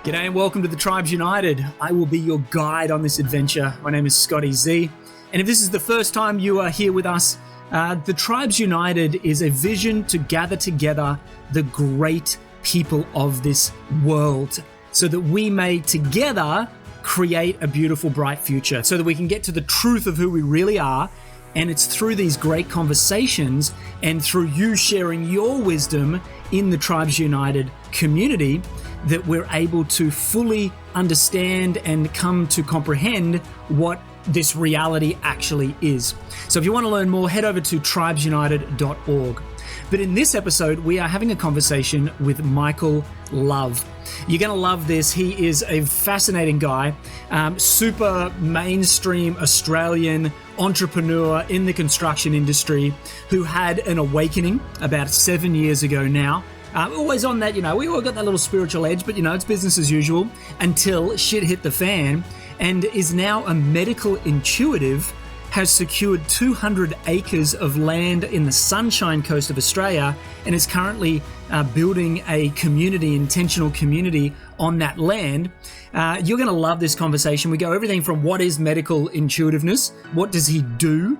G'day and welcome to the Tribes United. I will be your guide on this adventure. My name is Scotty Z. And if this is the first time you are here with us, the Tribes United is a vision to gather together the great people of this world so that we may together create a beautiful, bright future, so that we can get to the truth of who we really are. And it's through these great conversations and through you sharing your wisdom in the Tribes United community that we're able to fully understand and come to comprehend what this reality actually is. So if you want to learn more, head over to tribesunited.org. But in this episode, we are having a conversation with Michael Love. You're going to love this. He is a fascinating guy, super mainstream Australian entrepreneur in the construction industry who had an awakening about 7 years ago now. Always on that, we all got that little spiritual edge, but it's business as usual until shit hit the fan, and is now a medical intuitive, has secured 200 acres of land in the Sunshine Coast of Australia, and is currently building a community, intentional community on that land. You're going to love this conversation. We go everything from what is medical intuitiveness, what does he do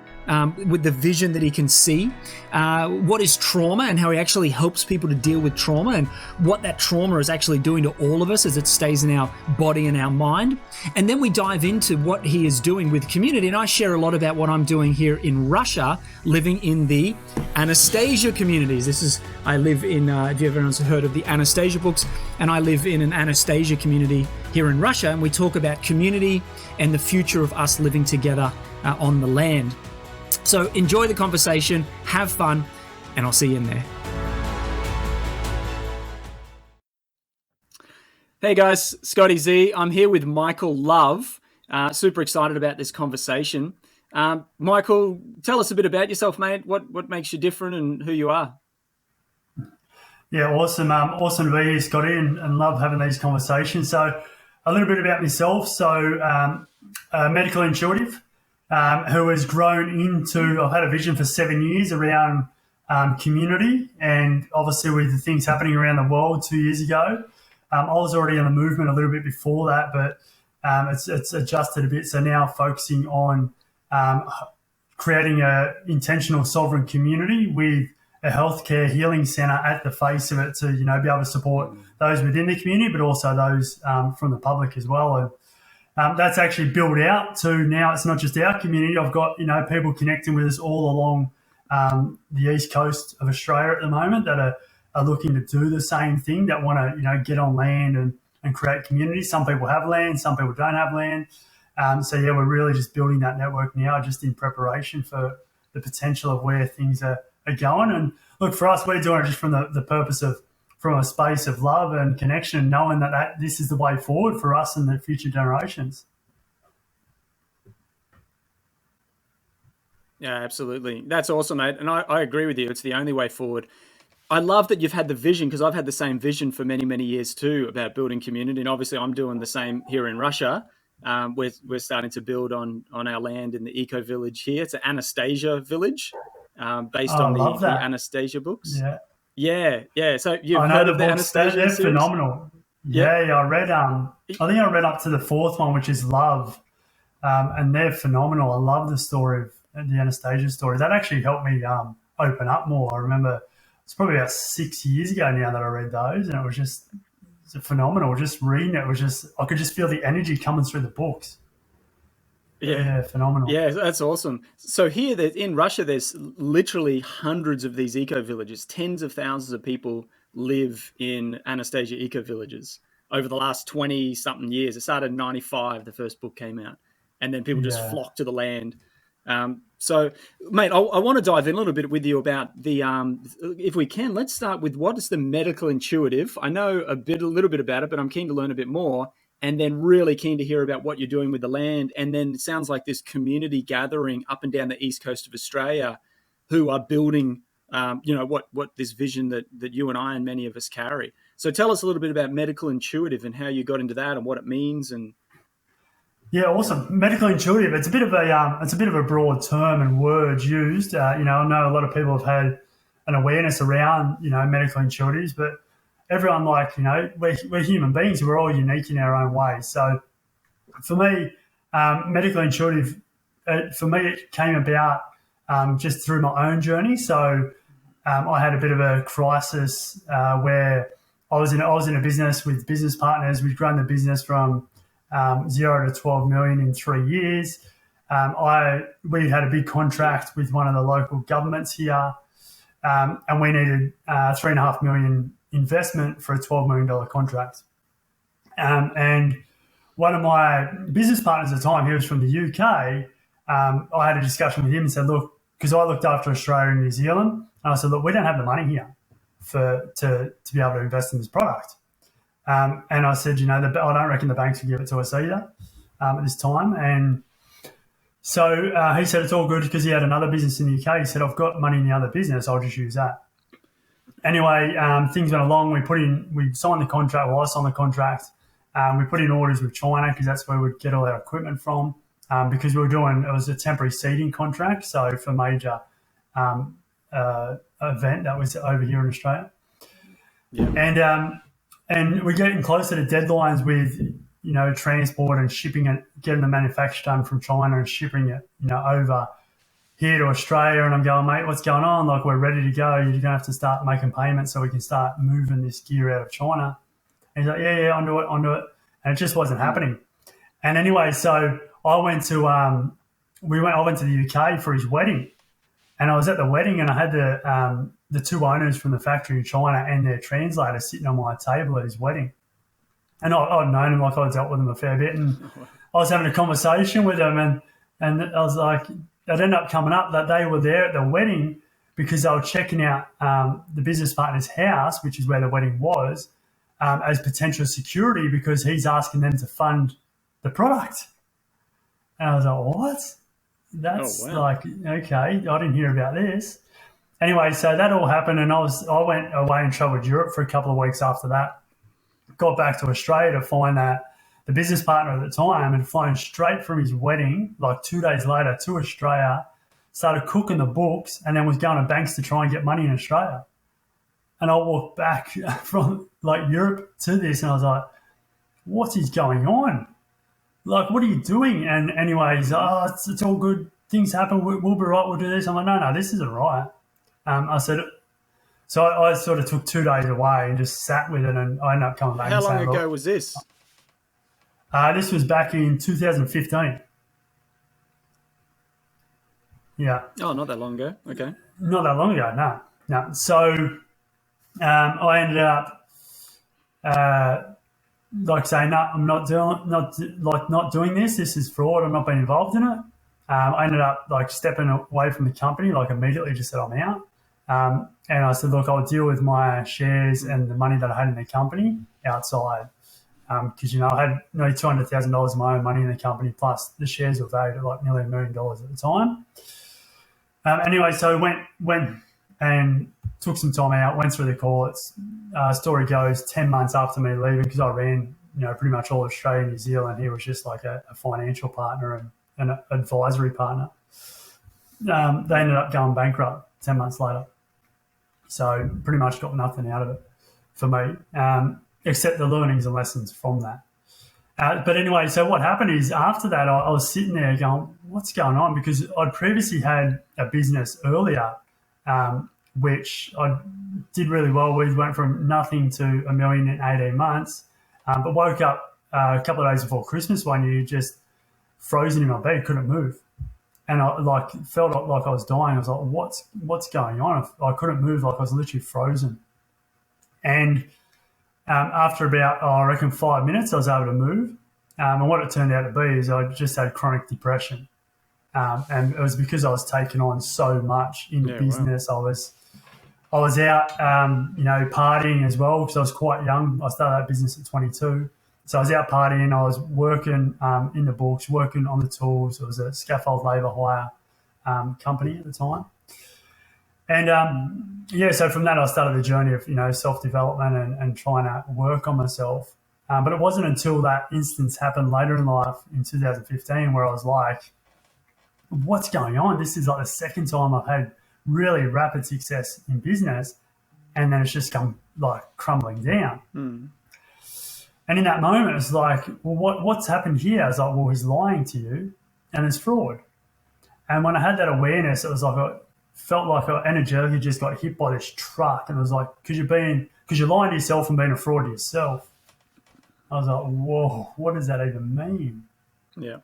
with the vision that he can see, what is trauma and how he actually helps people to deal with trauma, and what that trauma is actually doing to all of us as it stays in our body and our mind. And then we dive into what he is doing with community, and I share a lot about what I'm doing here in Russia, living in the Anastasia communities. I live in, if you ever heard of the Anastasia books, and I live in an Anastasia community here in Russia, and we talk about community and the future of us living together on the land. So enjoy the conversation, have fun, and I'll see you in there. Hey guys, Scotty Z. I'm here with Michael Love. Super excited about this conversation. Michael, tell us a bit about yourself, mate. What makes you different and who you are? Yeah, awesome. Awesome to be here, Scotty, and love having these conversations. So a little bit about myself. So a medical intuitive who has grown into, I've had a vision for 7 years around community, and obviously with the things happening around the world 2 years ago, I was already in the movement a little bit before that, but it's adjusted a bit. So now focusing on creating a intentional sovereign community with a healthcare healing centre at the face of it to, be able to support those within the community, but also those from the public as well. And that's actually built out to now it's not just our community. I've got, people connecting with us all along the east coast of Australia at the moment that are looking to do the same thing, that want to, get on land and create community. Some people have land, some people don't have land. So yeah, we're really just building that network now, just in preparation for the potential of where things are going. And look, for us, we're doing it just from the purpose of, from a space of love and connection, and knowing that this is the way forward for us and the future generations. Yeah, absolutely. That's awesome, mate. And I agree with you. It's the only way forward. I love that you've had the vision, because I've had the same vision for many, many years too about building community. And obviously I'm doing the same here in Russia. We're starting to build on our land in the EcoVillage here. It's an Anastasia village based on the Anastasia books. Yeah. So you've heard of the Anastasia they're series? Phenomenal. Yeah, I read, I think I read up to the fourth one, which is Love. And they're phenomenal. I love the story of the Anastasia story. That actually helped me open up more. I remember it's probably about 6 years ago now that I read those, and it was just phenomenal. Just reading it was just, I could just feel the energy coming through the books. Yeah, phenomenal. Yeah, that's awesome. So here in Russia, there's literally hundreds of these eco-villages. Tens of thousands of people live in Anastasia eco-villages over the last 20-something years. It started in 95, the first book came out. And then people just flock to the land. So, mate, I want to dive in a little bit with you about the, if we can, let's start with what is the medical intuitive. I know a little bit about it, but I'm keen to learn a bit more. And then really keen to hear about what you're doing with the land. And then it sounds like this community gathering up and down the east coast of Australia who are building, what this vision that you and I and many of us carry. So tell us a little bit about medical intuitive and how you got into that and what it means. And yeah, awesome. Medical intuitive. It's a bit of a broad term and word used. I know a lot of people have had an awareness around, medical intuitives, but everyone, like, we're human beings. We're all unique in our own way. So for me, medical intuitive, for me, it came about just through my own journey. So I had a bit of a crisis where I was in a business with business partners. We'd grown the business from 0 to 12 million in 3 years. We had a big contract with one of the local governments here, and we needed $3.5 million investment for a $12 million contract. And one of my business partners at the time, he was from the UK. I had a discussion with him and said, look, because I looked after Australia and New Zealand, and I said, look, we don't have the money here to be able to invest in this product. And I said, I don't reckon the banks will give it to us either at this time. And so he said, it's all good, because he had another business in the UK. He said, I've got money in the other business. I'll just use that. Anyway, things went along. We signed the contract. Well, I signed the contract. We put in orders with China, because that's where we'd get all our equipment from, because it was a temporary seeding contract. So for major event that was over here in Australia. Yeah. And we're getting closer to deadlines with, transport and shipping it, getting the manufacture done from China and shipping it, over here to Australia. And I'm going, mate, what's going on? Like, we're ready to go. You're going to have to start making payments so we can start moving this gear out of China. And he's like, yeah, onto it. And it just wasn't happening. And anyway, so I went to I went to the UK for his wedding. And I was at the wedding, and I had the two owners from the factory in China and their translator sitting on my table at his wedding. And I'd known him, like, I dealt with him a fair bit. And I was having a conversation with him, and I was like, it ended up coming up that they were there at the wedding because they were checking out the business partner's house, which is where the wedding was, as potential security, because he's asking them to fund the product. And I was like, what? That's like, okay, I didn't hear about this. Anyway, so that all happened, and I went away and travelled Europe for a couple of weeks after that. Got back to Australia to find that the business partner at the time had flown straight from his wedding, like 2 days later, to Australia, started cooking the books, and then was going to banks to try and get money in Australia. And I walked back from like Europe to this, and I was like, what is going on? Like, what are you doing? And anyway, he's like, it's all good. Things happen. We'll be right. We'll do this. I'm like, no, this isn't right. I said, so I sort of took 2 days away and just sat with it, and I ended up coming back. How long ago was this? This was back in 2015. Yeah. Oh, not that long ago. Okay. Not that long ago, no. So I ended up like saying, no, I'm not doing this. This is fraud. I'm not being involved in it. I ended up like stepping away from the company, like immediately just said I'm out. And I said, look, I'll deal with my shares and the money that I had in the company outside. Because, I had nearly $200,000 of my own money in the company, plus the shares were valued at like nearly $1 million at the time. Anyway, so went and took some time out, went through the courts. Story goes, 10 months after me leaving, because I ran, pretty much all Australia and New Zealand. He was just like a financial partner and an advisory partner. They ended up going bankrupt 10 months later. So pretty much got nothing out of it for me, except the learnings and lessons from that. But anyway, so what happened is after that, I was sitting there going, what's going on? Because I'd previously had a business earlier, which I did really well with, went from nothing to $1 million in 18 months, but woke up a couple of days before Christmas one year, just frozen in my bed, couldn't move. And I felt like I was dying. I was like, what's going on? I couldn't move, like I was literally frozen. And after about, I reckon 5 minutes, I was able to move. And what it turned out to be is I just had chronic depression. And it was because I was taking on so much in the business. Wow. I was out, partying as well, because I was quite young. I started that business at 22. So I was out partying. I was working in the books, working on the tools. It was a scaffold labour hire company at the time. And, so from that I started the journey of, self-development and trying to work on myself. But it wasn't until that instance happened later in life in 2015 where I was like, what's going on? This is like the second time I've had really rapid success in business. And then it's just come like crumbling down. And in that moment, it's like, well, what's happened here? I was like, well, he's lying to you and it's fraud. And when I had that awareness, it was like, felt like I energetically just got hit by this truck. And it was like, because you're lying to yourself and being a fraud to yourself. I was like, whoa, what does that even mean? Yeah.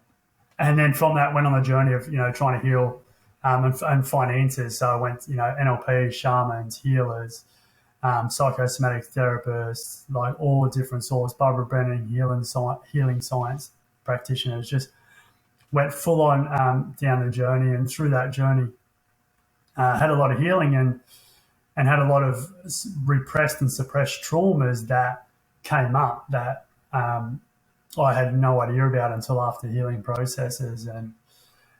And then from that, went on the journey of, trying to heal and find answers. So I went, NLP, shamans, healers, psychosomatic therapists, like all different sorts, Barbara Brennan, healing science practitioners, just went full on down the journey. And through that journey, had a lot of healing and had a lot of repressed and suppressed traumas that came up that I had no idea about until after healing processes. And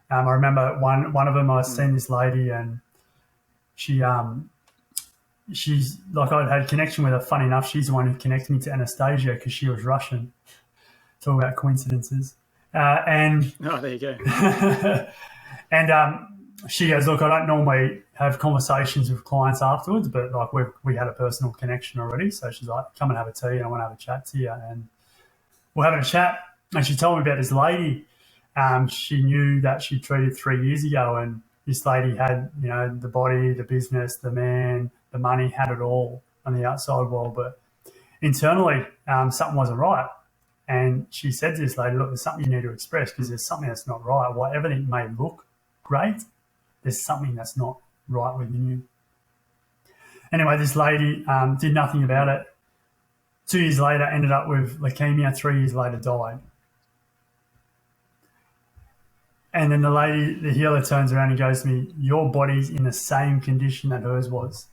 I remember one of them, I seen this lady, and she's like, I'd had connection with her. Funny enough, she's the one who connected me to Anastasia because she was Russian. Talk about coincidences. And there you go. and she goes, look, I don't normally have conversations with clients afterwards, but like we had a personal connection already. So she's like, come and have a tea, and I want to have a chat to you. And we're having a chat, and she told me about this lady. She knew that she treated 3 years ago, and this lady had, the body, the business, the man, the money, had it all on the outside world, but internally, something wasn't right. And she said to this lady, look, there's something you need to express because there's something that's not right. While everything may look great, there's something that's not right within you. Anyway, this lady did nothing about it. 2 years later, ended up with leukemia. 3 years later, died. And then the healer turns around and goes to me, your body's in the same condition that hers was.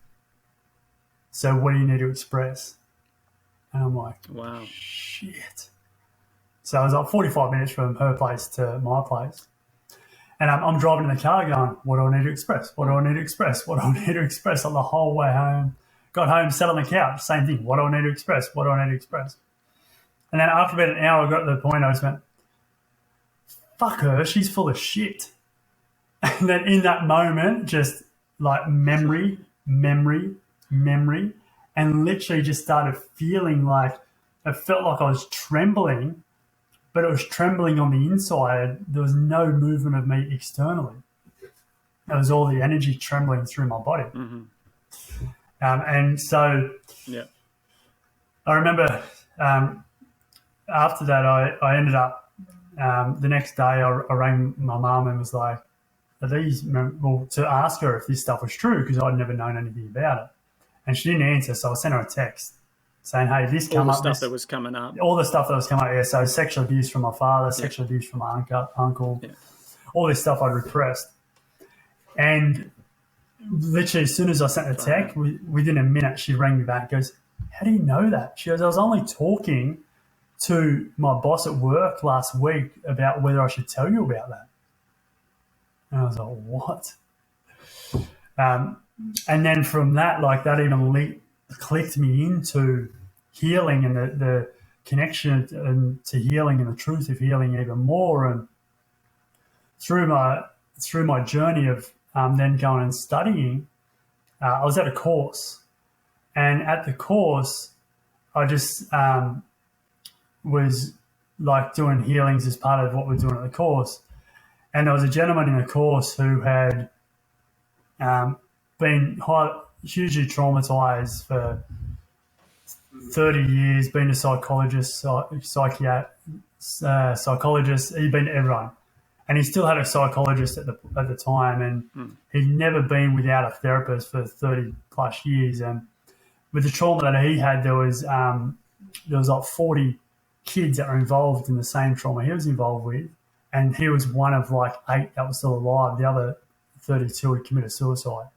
So what do you need to express? And I'm like, wow, shit. So I was like 45 minutes from her place to my place. And I'm driving in the car going, what do I need to express? What do I need to express? What do I need to express? On the whole way home. Got home, sat on the couch, same thing. What do I need to express? What do I need to express? And then after about an hour, I got to the point I just went, fuck her, she's full of shit. And then in that moment, just like memory, and literally just started feeling like, it felt like I was trembling, but it was trembling on the inside. There was no movement of me externally. It was all the energy trembling through my body. Mm-hmm. And so I remember after that, I ended up, the next day I rang my mum and was like, to ask her if this stuff was true because I'd never known anything about it. And she didn't answer, so I sent her a text saying, hey, this came up. All the stuff that was coming up. All the stuff that was coming up, yeah. So sexual abuse from my father, sexual abuse from my uncle, all this stuff I'd repressed. And literally as soon as I sent the text, within a minute, she rang me back and goes, how do you know that? She goes, I was only talking to my boss at work last week about whether I should tell you about that. And I was like, what? And then from that, like that even clicked me into healing and the connection to healing and the truth of healing even more. And through my journey of then going and studying, I was at a course. And at the course, I just was like doing healings as part of what we're doing at the course. And there was a gentleman in the course who had been hugely traumatized for 30 years, been a psychologist, psychologist, he'd been to everyone. And he still had a psychologist at the time, and he'd never been without a therapist for 30 plus years. And with the trauma that he had, there was like 40 kids that were involved in the same trauma he was involved with, and he was one of like 8 that was still alive. The other 32 had committed suicide.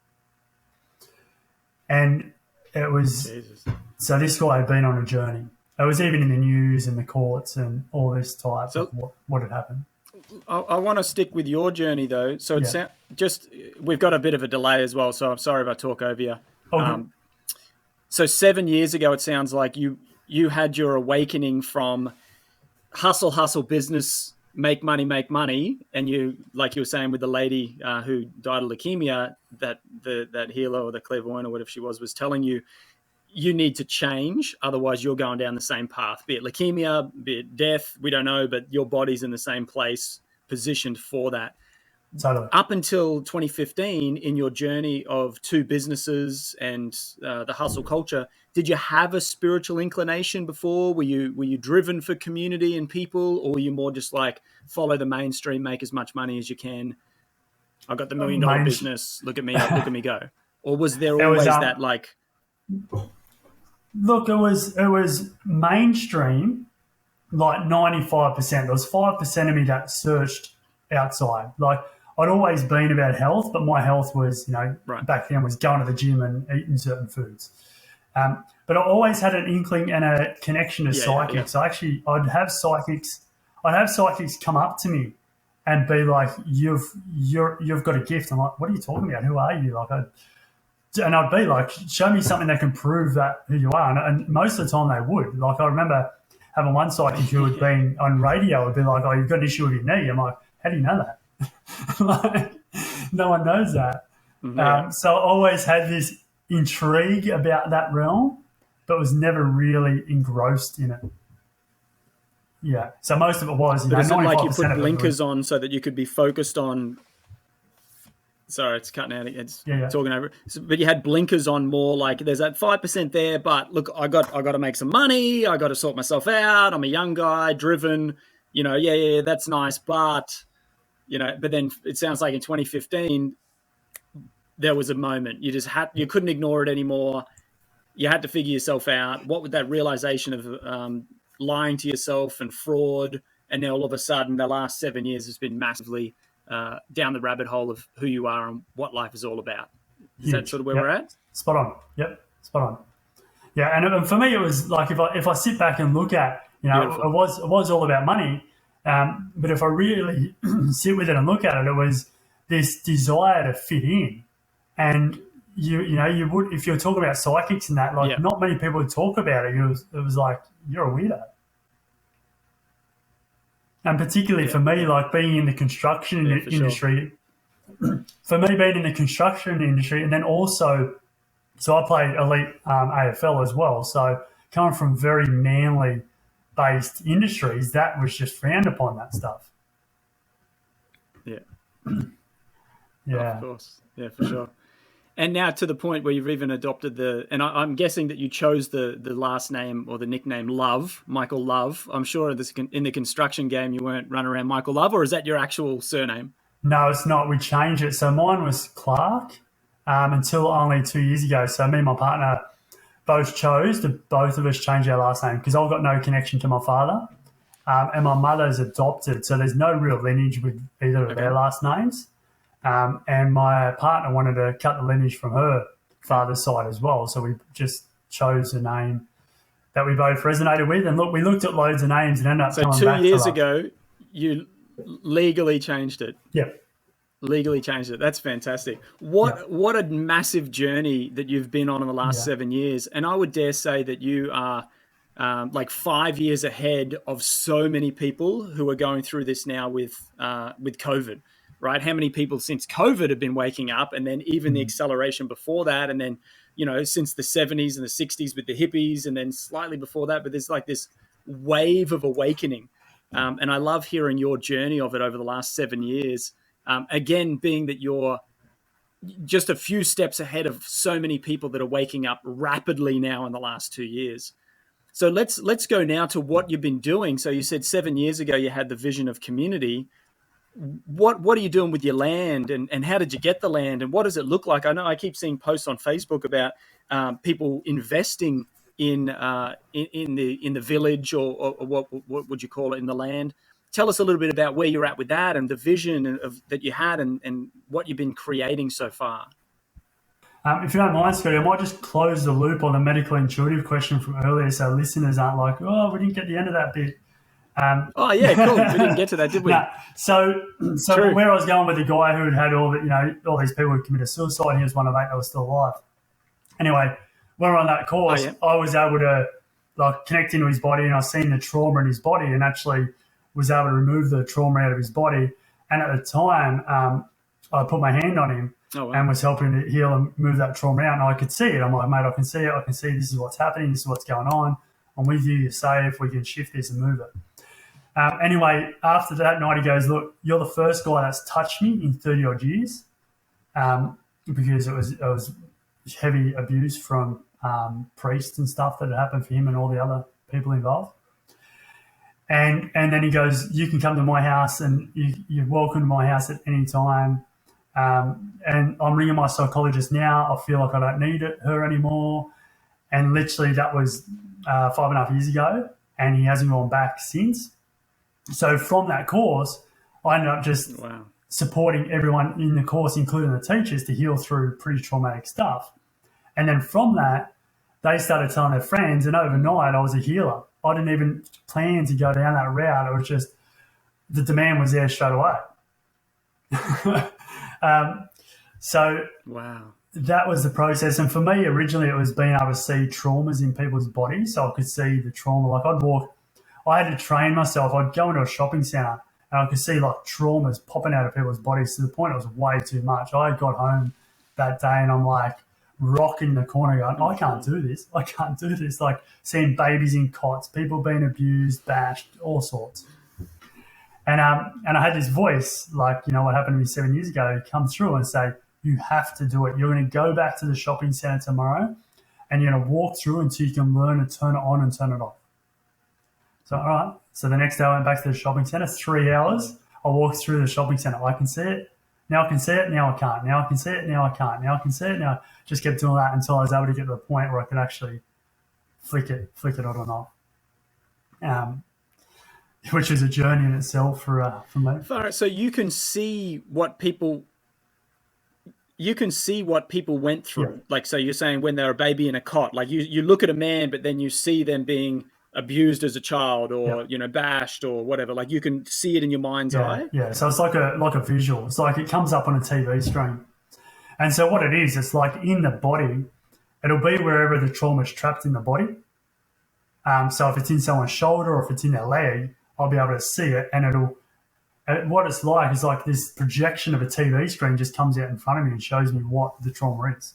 And it was, so this guy had been on a journey. It was even in the news and the courts and all this type of what had happened. I want to stick with your journey though. So it's we've got a bit of a delay as well, so I'm sorry if I talk over you. So 7 years ago, it sounds like you had your awakening from hustle, business, make money, and you, like you were saying with the lady who died of leukemia, that healer or the clairvoyant or whatever she was telling you, you need to change, otherwise you're going down the same path, be it leukemia, be it death, we don't know, but your body's in the same place, positioned for that. Totally. Up until 2015, in your journey of 2 businesses and the hustle culture, did you have a spiritual inclination before? Were you driven for community and people, or were you more just like follow the mainstream, make as much money as you can? I got the $1 million business. Look at me, look at me go. Or was there always that like? Look, it was mainstream, like 95%. There was 5% of me that searched outside. Like, I'd always been about health, but my health was, back then was going to the gym and eating certain foods. But I always had an inkling and a connection to psychics. Yeah. So actually, I'd have psychics come up to me and be like, "You've got a gift." I'm like, "What are you talking about? Who are you?" And I'd be like, "Show me something that can prove that who you are." And most of the time, they would. Like, I remember having one psychic who had been on radio would be like, "Oh, you've got an issue with your knee." I'm like, "How do you know that?" Like, no one knows that. Mm-hmm. So I always had this intrigue about that realm, but was never really engrossed in it. Yeah. So most of it was, but is it like you put blinkers on so that you could be focused on? Sorry, it's cutting out. It's talking over. But you had blinkers on more, like there's that 5% there. But look, I got to make some money. I got to sort myself out. I'm a young guy, driven. That's nice, but. But then it sounds like in 2015, there was a moment you couldn't ignore it anymore. You had to figure yourself out. What would that realization of lying to yourself and fraud, and then all of a sudden, the last 7 years has been massively down the rabbit hole of who you are and what life is all all Is that sort of where we're at? Spot on. Yep, spot on. Yeah, and for me, it was like if I sit back and look at, Beautiful. it was all about money. But if I really sit with it and look at it, it was this desire to fit in. And you would, if you're talking about psychics and that, not many people would talk about it. It was like, you're a weirdo. And particularly for me, like being in the construction industry, for me being in the construction industry, and then also, so I played elite AFL as well. So coming from very manly based industries, that was just frowned upon, that stuff. Yeah. Yeah. Of course. Yeah, for sure. And now to the point where you've even adopted and I'm guessing that you chose the last name or the nickname Love, Michael Love. I'm sure in the construction game you weren't running around Michael Love, or is that your actual surname? No, it's not. We changed it. So mine was Clark until only 2 years ago. So me and my partner both of us change our last name because I've got no connection to my father, and my mother's adopted, so there's no real lineage with either of their last names. And my partner wanted to cut the lineage from her father's side as well, so we just chose a name that we both resonated with. And look, we looked at loads of names and ended up coming back to Love. So 2 years ago, you legally changed it. Yep. Legally changed it. That's fantastic. What a massive journey that you've been on in the last 7 years. And I would dare say that you are like 5 years ahead of so many people who are going through this now with COVID, right? How many people since COVID have been waking up, and then even the acceleration before that, and then, since the 70s and the 60s with the hippies, and then slightly before that, but there's like this wave of awakening. And I love hearing your journey of it over the last 7 years. Again, being that you're just a few steps ahead of so many people that are waking up rapidly now in the last 2 years. So let's go now to what you've been doing. So you said 7 years ago you had the vision of community. What are you doing with your land, and how did you get the land, and what does it look like? I know I keep seeing posts on Facebook about people investing in the village, or what would you call it, in the land. Tell us a little bit about where you're at with that and the vision that you had and what you've been creating so far. If you don't mind, Scotty, I might just close the loop on the medical intuitive question from earlier so listeners aren't like, oh, we didn't get the end of that bit. Oh, yeah, cool. We didn't get to that, did we? No. So where I was going with the guy who had all these people who committed suicide, he was one of 8 that was still alive. Anyway, when we were on that course, I was able to connect into his body, and I seen the trauma in his body, and actually was able to remove the trauma out of his body. And at the time, I put my hand on him, Oh, wow. and was helping to heal and move that trauma out. And I could see it. I'm like, mate, I can see it. I can see this is what's happening. This is what's going on. I'm with you. You're safe. We can shift this and move it. Anyway, after that night, he goes, look, you're the first guy that's touched me in 30 odd years, because it was heavy abuse from priests and stuff that had happened for him and all the other people involved. And then he goes, you can come to my house and you're welcome to my house at any time. And I'm ringing my psychologist now. I feel like I don't need her anymore. And literally that was 5.5 years ago, and he hasn't gone back since. So from that course, I ended up just supporting everyone in the course, including the teachers, to heal through pretty traumatic stuff. And then from that, they started telling their friends, and overnight I was a healer. I didn't even plan to go down that route. It was just the demand was there straight away. So that was the process. And for me, originally, it was being able to see traumas in people's bodies, so I could see the trauma. Like I had to train myself. I'd go into a shopping centre and I could see like traumas popping out of people's bodies to the point it was way too much. I got home that day and I'm like rocking the corner going, I can't do this. I can't do this. Like seeing babies in cots, people being abused, bashed, all sorts. And I had this voice, like, you know, what happened to me 7 years ago, come through and say, you have to do it. You're going to go back to the shopping centre tomorrow and you're going to walk through until you can learn to turn it on and turn it off. So, all right. So the next day I went back to the shopping centre, 3 hours. I walked through the shopping centre. I can see it. Now I can see it. Now I can't. Now I can see it. Now I can't. Now I can see it. Now just kept doing that until I was able to get to the point where I could actually flick it on and off. Which is a journey in itself for me. So you can see what people went through. Yeah. Like, so you're saying when they're a baby in a cot, like you look at a man, but then you see them being abused as a child or, you know, bashed or whatever. Like you can see it in your mind's eye. Yeah. So it's like a visual. It's like it comes up on a TV screen. And so what it is, it's like in the body, it'll be wherever the trauma is trapped in the body. So if it's in someone's shoulder or if it's in their leg, I'll be able to see it, and what it's like is like this projection of a TV screen just comes out in front of me and shows me what the trauma is.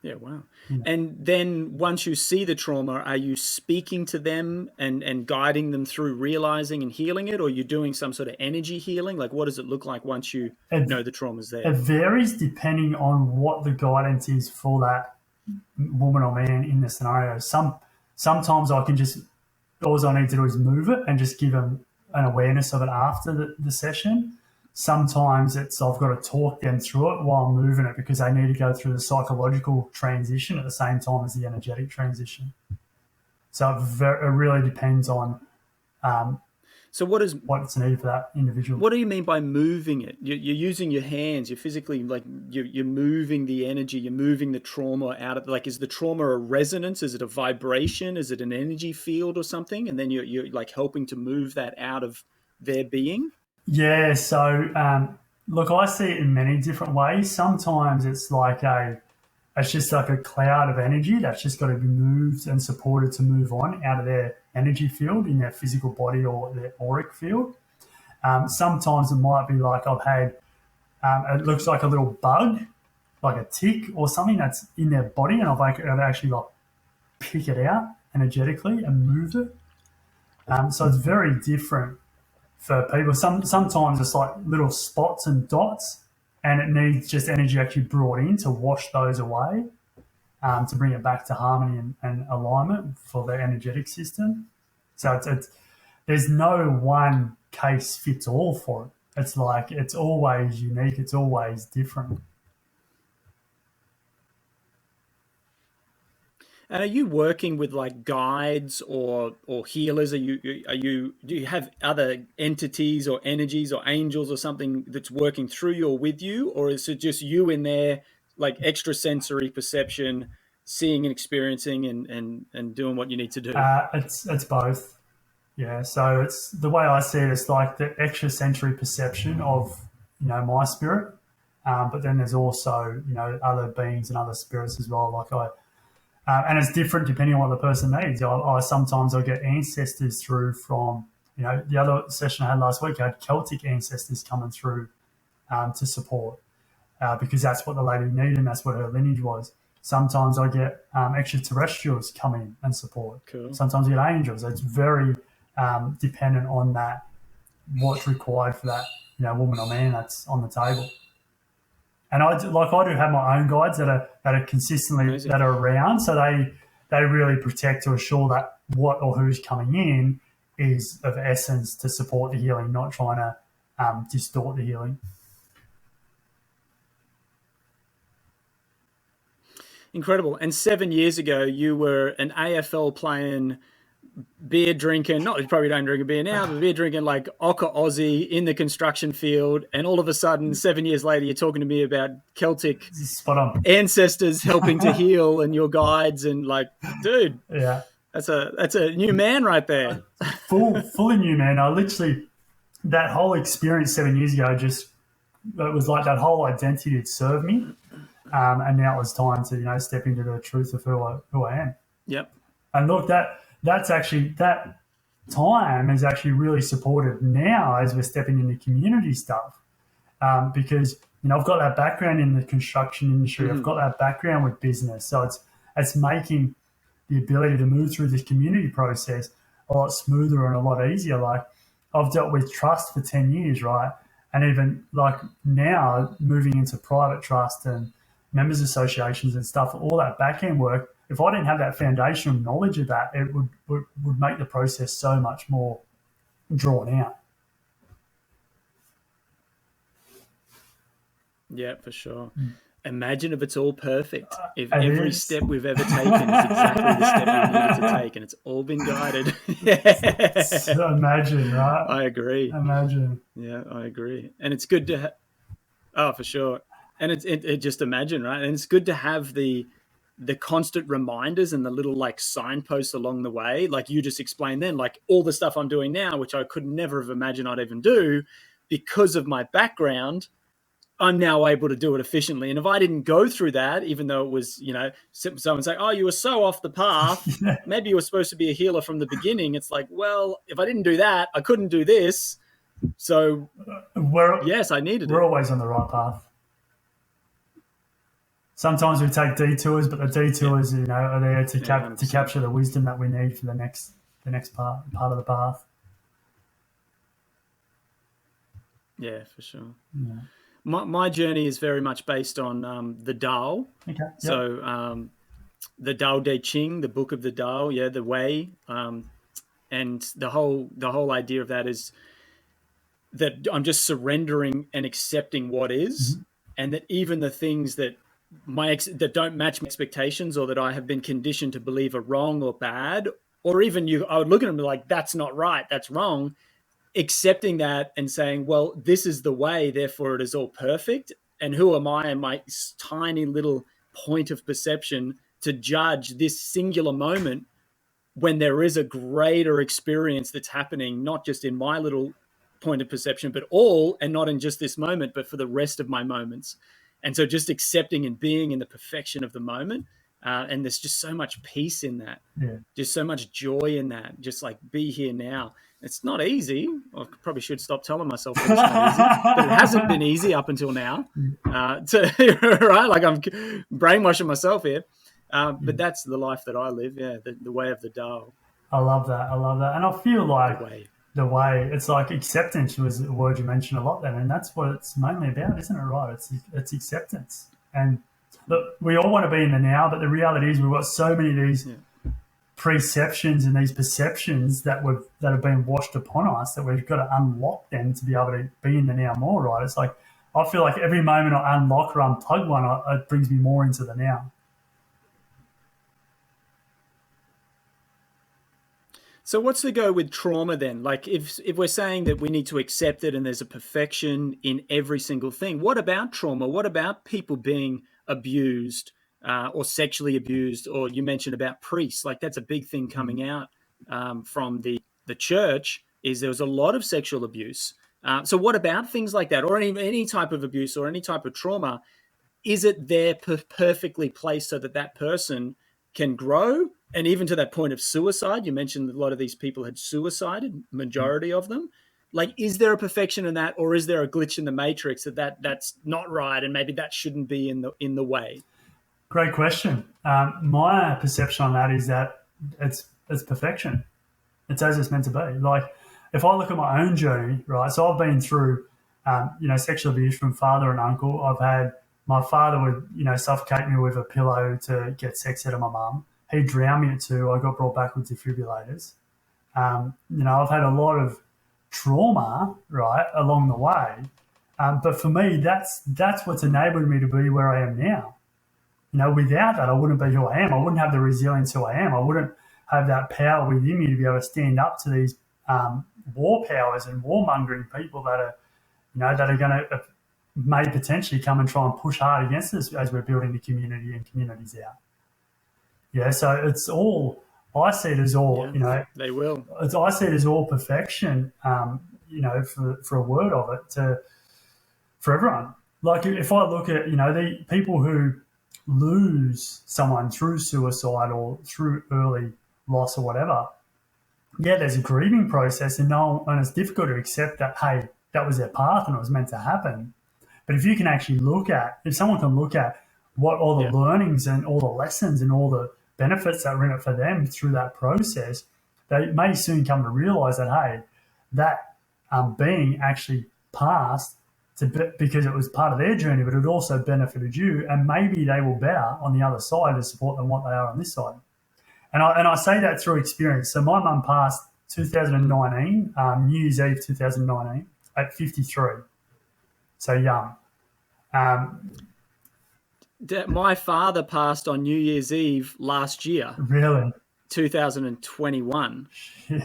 Yeah, wow. Yeah. And then once you see the trauma, are you speaking to them and guiding them through realizing and healing it, or are you doing some sort of energy healing? Like, what does it look like once you know the trauma's there? It varies depending on what the guidance is for that woman or man in the scenario. Sometimes I can just, all I need to do is move it and just give them an awareness of it after the session. Sometimes I've got to talk them through it while moving it because they need to go through the psychological transition at the same time as the energetic transition. So it really depends on what's needed for that individual. What do you mean by moving it? You're using your hands. You're physically like you're moving the energy. You're moving the trauma out of. Like, is the trauma a resonance? Is it a vibration? Is it an energy field or something? And then you're like helping to move that out of their being. Yeah. So look, I see it in many different ways. Sometimes it's like it's just like a cloud of energy that's just got to be moved and supported to move on out of their energy field in their physical body or their auric field. Sometimes it might be like I've had, it looks like a little bug, like a tick or something that's in their body, and I've actually like pick it out energetically and move it. So it's very different for people. Sometimes it's like little spots and dots, and it needs just energy actually brought in to wash those away, to bring it back to harmony and alignment for the energetic system. So there's no one case fits all for it. It's like it's always unique. It's always different. And are you working with like guides or healers? Do you have other entities or energies or angels or something that's working through you or with you, or is it just you in there, like extrasensory perception, seeing and experiencing and doing what you need to do? It's both. Yeah. So it's the way I see it. It's like the extrasensory perception of my spirit, but then there's also other beings and other spirits as well. Like and it's different depending on what the person needs. Sometimes I get ancestors through from The other session I had last week, I had Celtic ancestors coming through to support because that's what the lady needed and that's what her lineage was. Sometimes I get extraterrestrials come in and support. Cool. Sometimes I get angels. It's very dependent on that, what's required for that, woman or man that's on the table. And I do have my own guides that are consistently Amazing. that are around, so they really protect to assure that what or who's coming in is of essence to support the healing, not trying to distort the healing. Incredible. And 7 years ago, you were an AFL playing, beer drinking, not you probably don't drink a beer now, but beer drinking like Acre Aussie in the construction field. And all of a sudden, 7 years later, you're talking to me about Celtic Spot on. ancestors helping to heal and your guides. And like, dude, Yeah. That's a new man right there. Fully new man. I literally, that whole experience 7 years ago, it was like that whole identity had served me. And now it was time to, step into the truth of who I am. Yep. And look, that time is actually really supported now as we're stepping into community stuff. Because, I've got that background in the construction industry. I've got that background with business. So it's making the ability to move through this community process a lot smoother and a lot easier. Like I've dealt with trust for 10 years, right? And even like now moving into private trust and members associations and stuff, all that back end work, if I didn't have that foundational knowledge of that, it would make the process so much more drawn out. Yeah, for sure. Imagine if it's all perfect. If every step we've ever taken is exactly the step we needed to take and it's all been guided. So imagine, right? I agree. Imagine. Yeah, I agree. And it's good to for sure. And it just imagine, right? And it's good to have the constant reminders and the little like signposts along the way. Like you just explained then, like all the stuff I'm doing now, which I could never have imagined I'd even do because of my background, I'm now able to do it efficiently. And if I didn't go through that, even though it was, someone say, oh, you were so off the path, maybe you were supposed to be a healer from the beginning. It's like, well, if I didn't do that, I couldn't do this. So yes, I needed it. We're always on the right path. Sometimes we take detours, but the detours, are there to capture the wisdom that we need for the next part of the path. Yeah, for sure. Yeah. My journey is very much based on the Tao. Okay. Yep. So the Tao Te Ching, the book of the Tao, the way, and the whole idea of that is that I'm just surrendering and accepting what is, and that even the things that that don't match my expectations or that I have been conditioned to believe are wrong or bad, or even I would look at them like, that's not right, that's wrong. Accepting that and saying, well, this is the way, therefore it is all perfect. And who am I in my tiny little point of perception to judge this singular moment when there is a greater experience that's happening, not just in my little point of perception, but all, and not in just this moment, but for the rest of my moments. And so just accepting and being in the perfection of the moment. And there's just so much peace in that, just so much joy in that, just like be here now. It's not easy. I probably should stop telling myself that it's not easy, but it hasn't been easy up until now. Right? Like I'm brainwashing myself here. But that's the life that I live. Yeah, the way of the Tao. I love that. And I feel like the way it's like acceptance was a word you mentioned a lot then, and that's what it's mainly about, isn't it? Right? It's acceptance. And look, we all want to be in the now, but the reality is we've got so many of these preceptions and these perceptions that have been washed upon us that we've got to unlock them to be able to be in the now more, right? It's like I feel like every moment I unlock or unplug one, it brings me more into the now. So what's the go with trauma then? Like if we're saying that we need to accept it and there's a perfection in every single thing, what about trauma? What about people being abused or sexually abused? Or you mentioned about priests, like that's a big thing coming out from the church is there was a lot of sexual abuse. So what about things like that or any type of abuse or any type of trauma? Is it there perfectly placed so that person can grow? and even to that point of suicide, you mentioned that a lot of these people had suicided, majority of them. Like, is there a perfection in that, or is there a glitch in the matrix that's not right, and maybe that shouldn't be in the way? Great question. My perception on that is that it's perfection. It's as it's meant to be. Like, if I look at my own journey, right? So I've been through, sexual abuse from father and uncle. I've had my father would, suffocate me with a pillow to get sex out of my mum. He drowned me at 2. I got brought back with defibrillators. I've had a lot of trauma, right, along the way. But for me, that's what's enabled me to be where I am now. Without that, I wouldn't be who I am. I wouldn't have the resilience who I am. I wouldn't have that power within me to be able to stand up to these war powers and warmongering people that are, that are going to may potentially come and try and push hard against us as we're building the community and communities out. Yeah, so it's all, I see it as all, they will. I see it as all perfection, for a word of it for everyone. Like, if I look at, the people who lose someone through suicide or through early loss or whatever, yeah, there's a grieving process, and it's difficult to accept that, hey, that was their path and it was meant to happen. But if someone can look at what all the learnings and all the lessons and all the benefits that were in it for them through that process, they may soon come to realize that, hey, that being actually passed because it was part of their journey, but it also benefited you, and maybe they will bow on the other side to support them what they are on this side. And I say that through experience. So my mum passed 2019, New Year's Eve 2019, at 53. So young. My father passed on New Year's Eve last year. Really? 2021. Shit.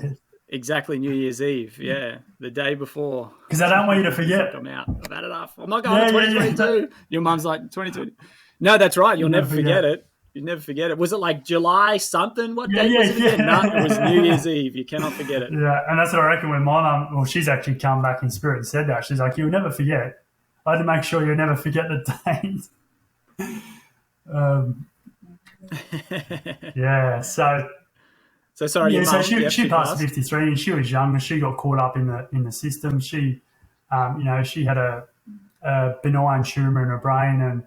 Exactly, New Year's Eve. Yeah, the day before. Because I don't want you to forget. I'm out. I've had enough. I'm not going to 2022. Yeah. Your mum's like 2020. No, that's right. You'll never forget it. You never forget it. Was it like July something? What date was it again? No, it was New Year's Eve. You cannot forget it. Yeah, and that's what I reckon when my mum, well, she's actually come back in spirit and said that. She's like, you'll never forget. I had to make sure you never forget the date. Yeah, so sorry. Yeah, so she passed 53, and she was young, and she got caught up in the system. She, she had a benign tumor in her brain, and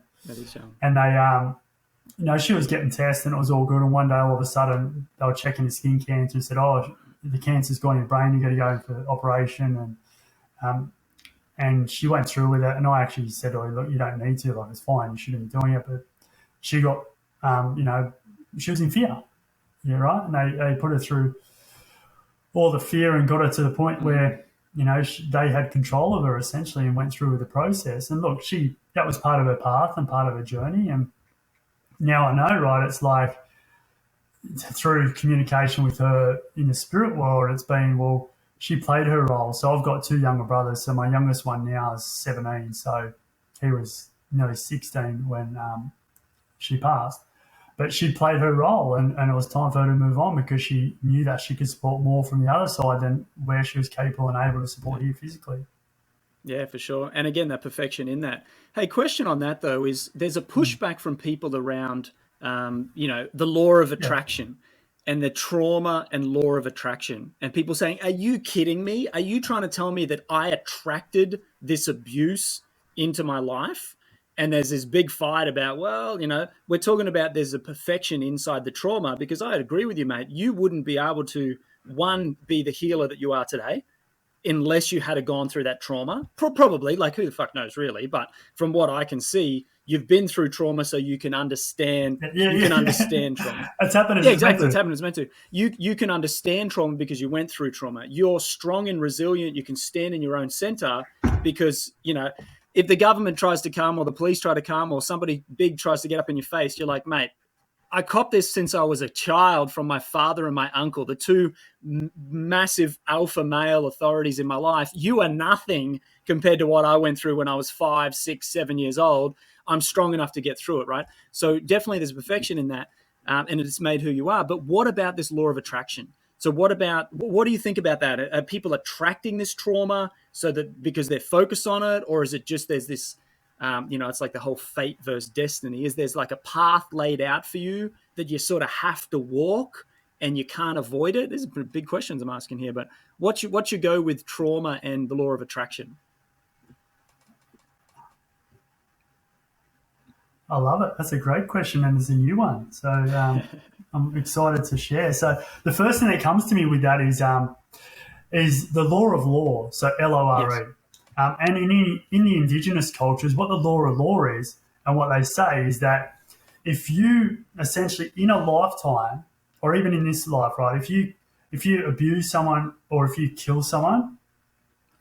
they, she was getting tests, and it was all good. And one day, all of a sudden, they were checking the skin cancer and said, "Oh, the cancer's gone in your brain. You got to go in for operation." And she went through with it, and I actually said, "Oh, look, you don't need to. Like, it's fine. You shouldn't be doing it." But she got, she was in fear. Yeah, right. And they put her through all the fear and got her to the point where, they had control of her essentially, and went through with the process. And look, that was part of her path and part of her journey. And now I know, right, it's like through communication with her in the spirit world, it's been, well, she played her role. So I've got 2 younger brothers. So my youngest one now is 17. So he was nearly 16 when she passed. But she played her role, and it was time for her to move on because she knew that she could support more from the other side than where she was capable and able to support here physically. Yeah, for sure. And again, that perfection in that. Hey, question on that, though, is there's a pushback from people around, the law of attraction and the trauma and law of attraction. And people saying, are you kidding me? Are you trying to tell me that I attracted this abuse into my life? And there's this big fight about, well, we're talking about there's a perfection inside the trauma, because I agree with you, mate. You wouldn't be able to, one, be the healer that you are today unless you had gone through that trauma. Probably, like, who the fuck knows, really? But from what I can see, you've been through trauma, so you can understand. Understand trauma. It's happened. Exactly. It's happened as meant to. You can understand trauma because you went through trauma. You're strong and resilient. You can stand in your own center because if the government tries to come, or the police try to come, or somebody big tries to get up in your face, you're like, mate, I copped this since I was a child from my father and my uncle, the 2 massive alpha male authorities in my life. You are nothing compared to what I went through when I was 5, 6, 7 years old. I'm strong enough to get through it, right? So definitely there's perfection in that, and it's made who you are. But what about this law of attraction? So what do you think about that? Are people attracting this trauma so that because they're focused on it, or is it just there's this it's like the whole fate versus destiny. Is there's like a path laid out for you that you sort of have to walk and you can't avoid it? These are big questions I'm asking here, but what you go with trauma and the law of attraction? I love it. That's a great question, and it's a new one. So I'm excited to share. So the first thing that comes to me with that is the law of law. So LORE. Yes. And in the Indigenous cultures, what the law of law is, and what they say is that if you essentially in a lifetime, or even in this life, right, if you abuse someone or if you kill someone,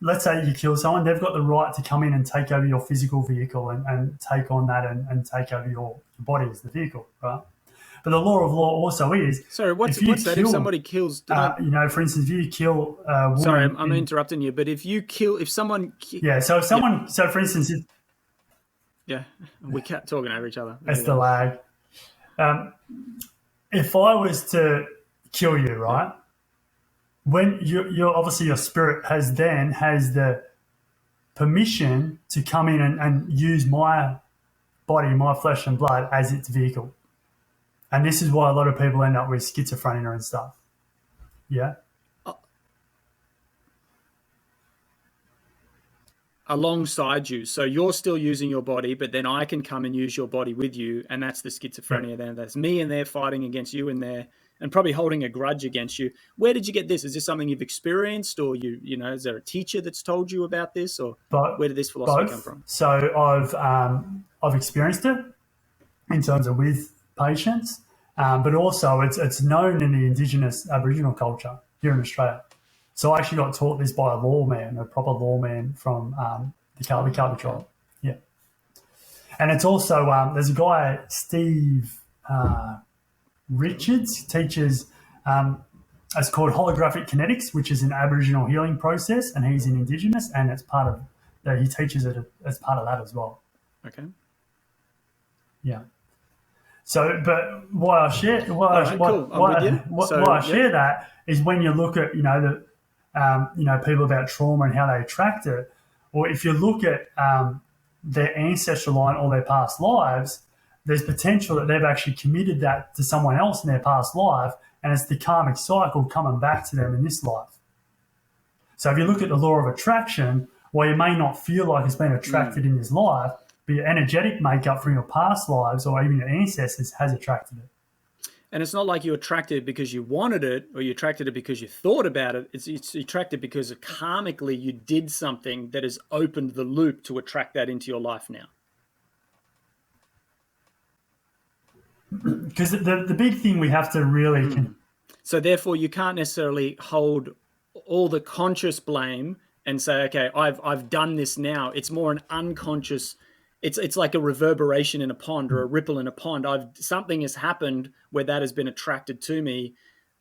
let's say you kill someone, they've got the right to come in and take over your physical vehicle and take on that and take over your body as the vehicle, right? But the law of law also is... Sorry, what's that? If somebody kills... for instance, if you kill a woman... Sorry, I'm interrupting you, but if someone... Yeah, so if someone... Yeah. So, for instance... Yeah, we kept talking over each other. That's the lag. If I was to kill you, right, when you're obviously your spirit has the permission to come in and use my body, my flesh and blood as its vehicle. And this is why a lot of people end up with schizophrenia and stuff. Yeah. Alongside you. So you're still using your body, but then I can come and use your body with you. And that's the schizophrenia. Then that's me and they're fighting against you and they're and probably holding a grudge against you. Where did you get this? Is this something you've experienced, or is there a teacher that's told you about this, or where did this philosophy come from? So I've experienced it in terms of with patients, but also it's known in the Indigenous Aboriginal culture here in Australia. So I actually got taught this by a proper lawman from the Quldi tribe. Yeah, and it's also there's a guy, Steve Richards, teaches it's called holographic kinetics, which is an Aboriginal healing process, and he's an Indigenous, and it's part of he teaches it as part of that as well. Okay. Yeah. So, but why I share that is when you look at people about trauma and how they attract it, or if you look at their ancestral line or their past lives, there's potential that they've actually committed that to someone else in their past life, and it's the karmic cycle coming back to them in this life. So if you look at the law of attraction, while you may not feel like it's been attracted in this life, but your energetic makeup from your past lives or even your ancestors has attracted it. And it's not like you attracted it because you wanted it or you attracted it because you thought about it. It's attracted because karmically you did something that has opened the loop to attract that into your life now. Because the big thing we have to really... So therefore you can't necessarily hold all the conscious blame and say, okay, I've done this now. It's more an unconscious... It's like a reverberation in a pond or a ripple in a pond. Something has happened where that has been attracted to me.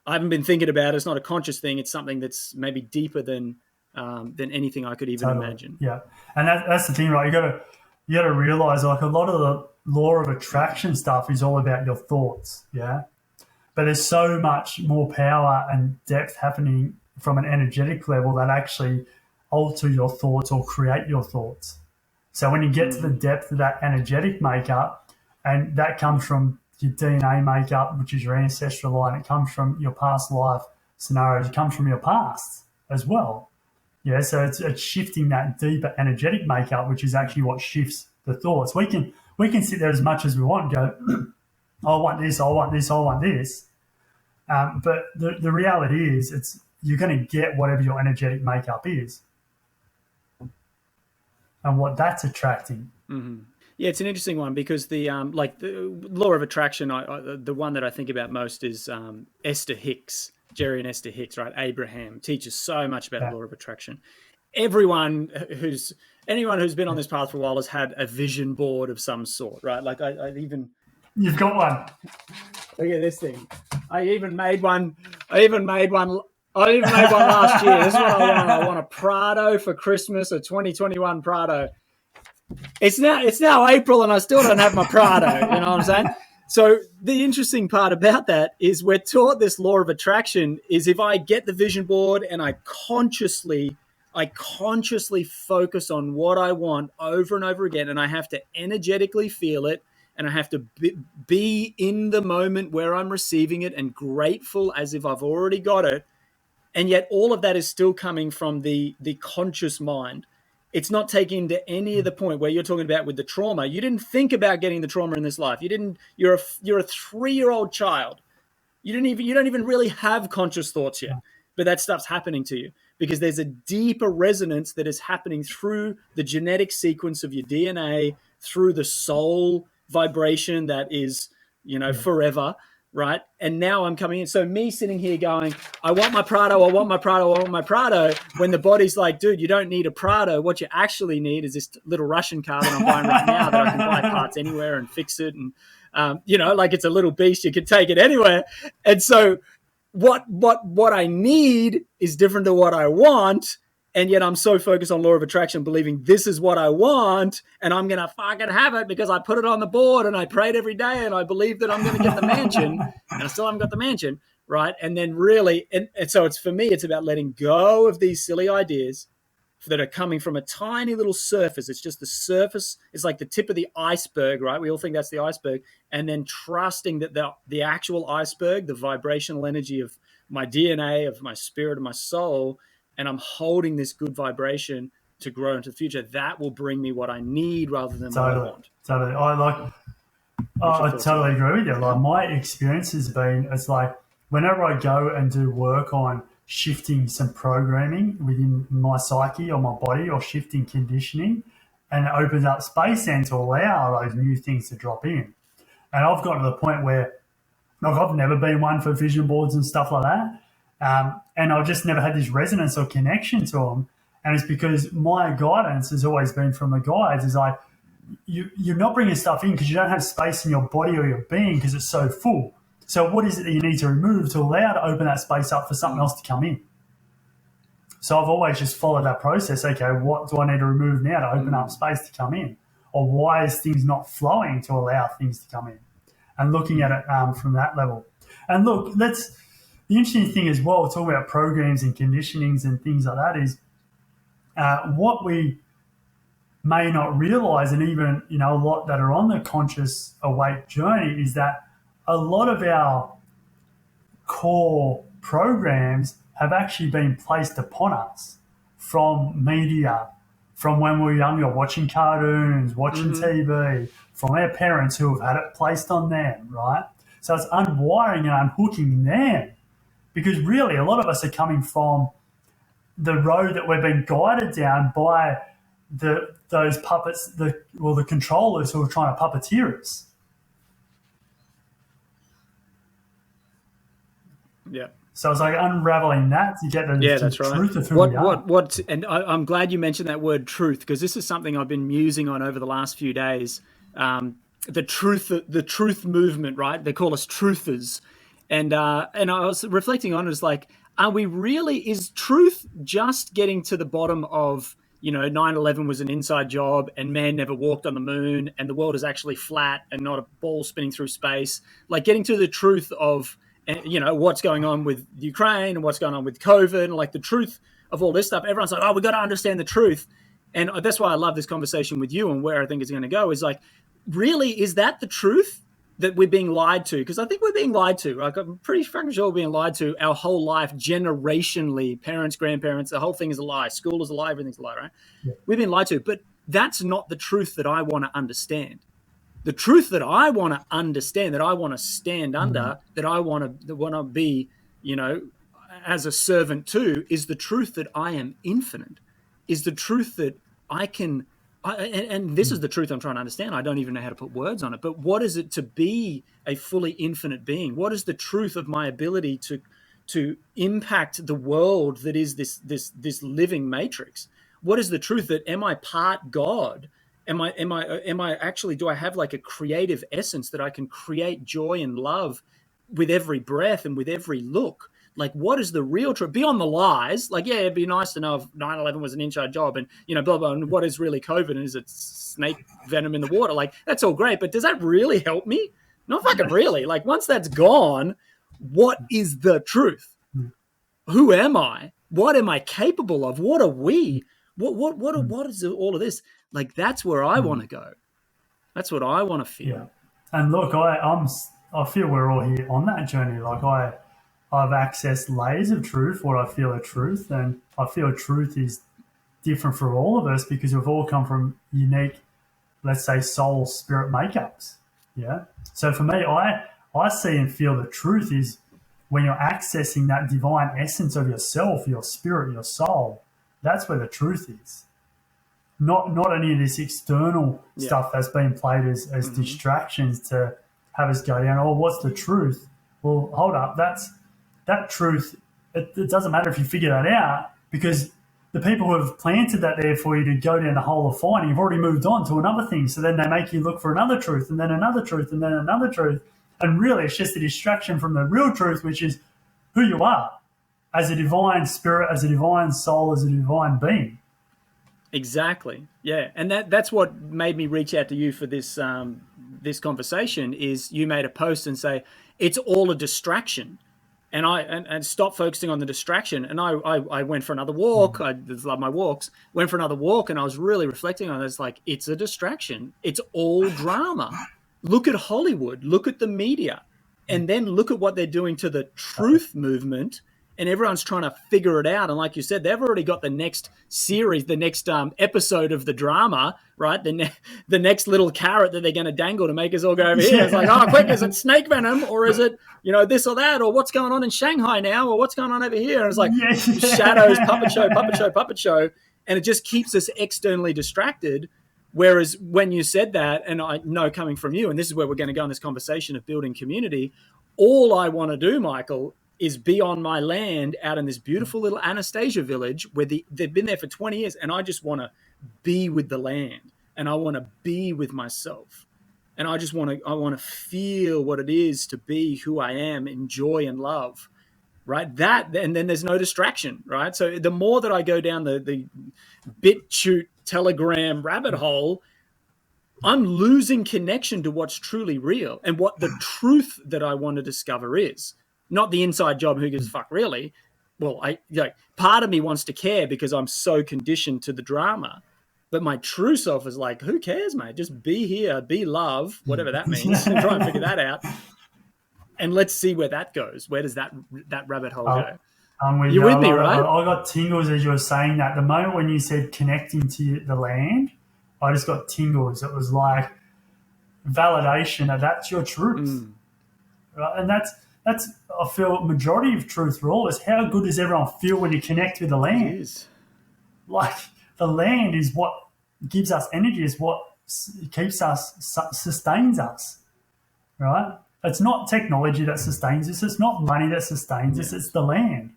I haven't been thinking about it. It's not a conscious thing. It's something that's maybe deeper than anything I could even imagine. Yeah, and that's the thing, right? You got to realize, like, a lot of the law of attraction stuff is all about your thoughts, yeah. But there's so much more power and depth happening from an energetic level that actually alter your thoughts or create your thoughts. So when you get to the depth of that energetic makeup, and that comes from your DNA makeup, which is your ancestral line, it comes from your past life scenarios, it comes from your past as well. Yeah, so it's shifting that deeper energetic makeup, which is actually what shifts the thoughts. We can sit there as much as we want and go, I want this, I want this, I want this. But the reality is you're going to get whatever your energetic makeup is. And what that's attracting. Mm-hmm. Yeah, it's an interesting one because the law of attraction, the one that I think about most is Esther Hicks, Jerry and Esther Hicks, right? Abraham teaches so much about the law of attraction. Anyone who's been on this path for a while has had a vision board of some sort, right? Like I even... You've got one. Look at this thing. I even made one last year. This is what I want. I want a Prado for Christmas, a 2021 Prado. It's now April and I still don't have my Prado. You know what I'm saying? So the interesting part about that is we're taught this law of attraction is if I get the vision board and I consciously I consciously focus on what I want over and over again, and I have to energetically feel it, and I have to be in the moment where I'm receiving it and grateful as if I've already got it. And yet all of that is still coming from the conscious mind. It's not taking to any of the point where you're talking about with the trauma. You didn't think about getting the trauma in this life. You're a 3-year-old child. You don't even really have conscious thoughts yet, but that stuff's happening to you because there's a deeper resonance that is happening through the genetic sequence of your DNA, through the soul vibration that is, forever. Right. And now I'm coming in. So me sitting here going, I want my Prado, I want my Prado, I want my Prado. When the body's like, dude, you don't need a Prado. What you actually need is this little Russian car that I'm buying right now that I can buy parts anywhere and fix it. And, like it's a little beast. You can take it anywhere. And so what I need is different to what I want. And yet I'm so focused on law of attraction, believing this is what I want, and I'm going to fucking have it because I put it on the board and I prayed every day and I believe that I'm going to get the mansion, and I still haven't got the mansion, right? And then really, and so it's for me, it's about letting go of these silly ideas that are coming from a tiny little surface. It's just the surface. It's like the tip of the iceberg, right? We all think that's the iceberg. And then trusting that the actual iceberg, the vibrational energy of my DNA, of my spirit, of my soul, and I'm holding this good vibration to grow into the future, that will bring me what I need rather than what I want. Totally. I totally agree with you. Like my experience has been, it's like whenever I go and do work on shifting some programming within my psyche or my body or shifting conditioning, and it opens up space then to allow those new things to drop in. And I've gotten to the point where, I've never been one for vision boards and stuff like that. And I've just never had this resonance or connection to them. And it's because my guidance has always been from the guides is like, you're not bringing stuff in because you don't have space in your body or your being because it's so full. So what is it that you need to remove to allow to open that space up for something else to come in? So I've always just followed that process. Okay, what do I need to remove now to open up space to come in? Or why is things not flowing to allow things to come in? And looking at it from that level. And look, the interesting thing as well, talking about programs and conditionings and things like that is what we may not realize, and even, a lot that are on the conscious awake journey, is that a lot of our core programs have actually been placed upon us from media, from when we were younger, watching cartoons, watching TV, from our parents who have had it placed on them, right? So it's unwiring and unhooking them. Because really, a lot of us are coming from the road that we've been guided down by those puppets, the controllers who are trying to puppeteer us. Yeah. So it's like unraveling that to get the truth of who we are. And I'm glad you mentioned that word truth, because this is something I've been musing on over the last few days. The truth movement, right? They call us truthers. And I was reflecting on it as like, is truth just getting to the bottom of, 9/11 was an inside job and man never walked on the moon and the world is actually flat and not a ball spinning through space? Like getting to the truth of, what's going on with Ukraine and what's going on with COVID and like the truth of all this stuff. Everyone's like, we got to understand the truth. And that's why I love this conversation with you and where I think it's going to go is like, really, is that the truth? That we're being lied to, because I think we're being lied to. Like, I'm pretty fucking sure we're being lied to our whole life, generationally. Parents, grandparents, the whole thing is a lie. School is a lie. Everything's a lie, right? Yeah. We've been lied to, but that's not the truth that I want to understand. The truth that I want to understand, that I want to stand under, that I want to be, as a servant to, is the truth that I am infinite. Is the truth that I can. And this is the truth I'm trying to understand. I don't even know how to put words on it. But what is it to be a fully infinite being? What is the truth of my ability to impact the world that is this living matrix? What is the truth that am I part God? Am I actually, do I have like a creative essence that I can create joy and love with every breath and with every look? Like, what is the real truth beyond the lies? Like, yeah, it'd be nice to know if 9/11 was an inside job and, blah, blah, and what is really COVID and is it snake venom in the water? Like, that's all great, but does that really help me? Not fucking really. Like, once that's gone, what is the truth? Who am I? What am I capable of? What are we? What is all of this? Like, that's where I want to go. That's what I want to feel. Yeah. And look, I feel we're all here on that journey. Like I've accessed layers of truth, what I feel are truth, and I feel truth is different for all of us because we've all come from unique, let's say, soul spirit makeups. Yeah. So for me, I see and feel the truth is when you're accessing that divine essence of yourself, your spirit, your soul. That's where the truth is. Not any of this external stuff that's been played as distractions to have us go down. Oh, what's the truth? Well, hold up. That truth. It doesn't matter if you figure that out because the people who have planted that there for you to go down the hole of finding have already moved on to another thing. So then they make you look for another truth and then another truth and then another truth. And really, it's just a distraction from the real truth, which is who you are as a divine spirit, as a divine soul, as a divine being. Exactly. Yeah. And that's what made me reach out to you for this this conversation is you made a post and say, it's all a distraction. And I stop focusing on the distraction. And I went for another walk. I love my walks. Went for another walk and I was really reflecting on it. It's like, it's a distraction. It's all drama. Look at Hollywood. Look at the media. And then look at what they're doing to the truth movement. And everyone's trying to figure it out. And like you said, they've already got the next series, the next episode of the drama, right? The next little carrot that they're going to dangle to make us all go over here. It's like, oh, quick, is it snake venom or is it, this or that? Or what's going on in Shanghai now? Or what's going on over here? And it's like shadows, puppet show. And it just keeps us externally distracted. Whereas when you said that, and I know coming from you, and this is where we're going to go in this conversation of building community, all I want to do, Michael, is be on my land out in this beautiful little Anastasia village where they've been there for 20 years. And I just want to be with the land and I want to be with myself. And I want to feel what it is to be who I am in joy and love, right? And then there's no distraction, right? So the more that I go down the BitChute Telegram rabbit hole, I'm losing connection to what's truly real and what the truth that I want to discover is. Not the inside job, who gives a fuck, really. Well, part of me wants to care because I'm so conditioned to the drama. But my true self is like, who cares, mate? Just be here, be love, whatever that means, and try and figure that out. And let's see where that goes. Where does that rabbit hole go? You're with me, right? I got tingles as you were saying that. The moment when you said connecting to the land, I just got tingles. It was like validation that that's your truth. Right? And that's I feel majority of truth for all is how good does everyone feel when you connect with the land? It is. Like the land is what gives us energy, is what keeps us, sustains us, right? It's not technology that sustains us. It's not money that sustains us. It's the land.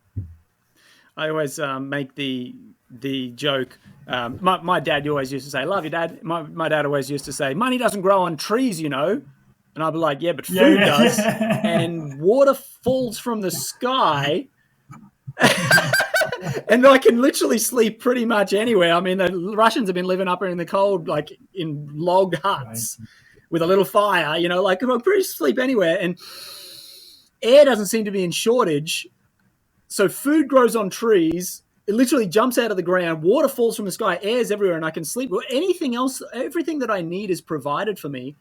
I always make the joke. My dad always used to say, "Love you, Dad." My dad always used to say, "Money doesn't grow on trees, you know." And I'd be like, yeah, but food does. And water falls from the sky. And I can literally sleep pretty much anywhere. I mean, the Russians have been living up in the cold, like in log huts with a little fire, I can pretty sleep anywhere. And air doesn't seem to be in shortage. So food grows on trees. It literally jumps out of the ground. Water falls from the sky. Air's everywhere and I can sleep. Well, anything else, everything that I need is provided for me.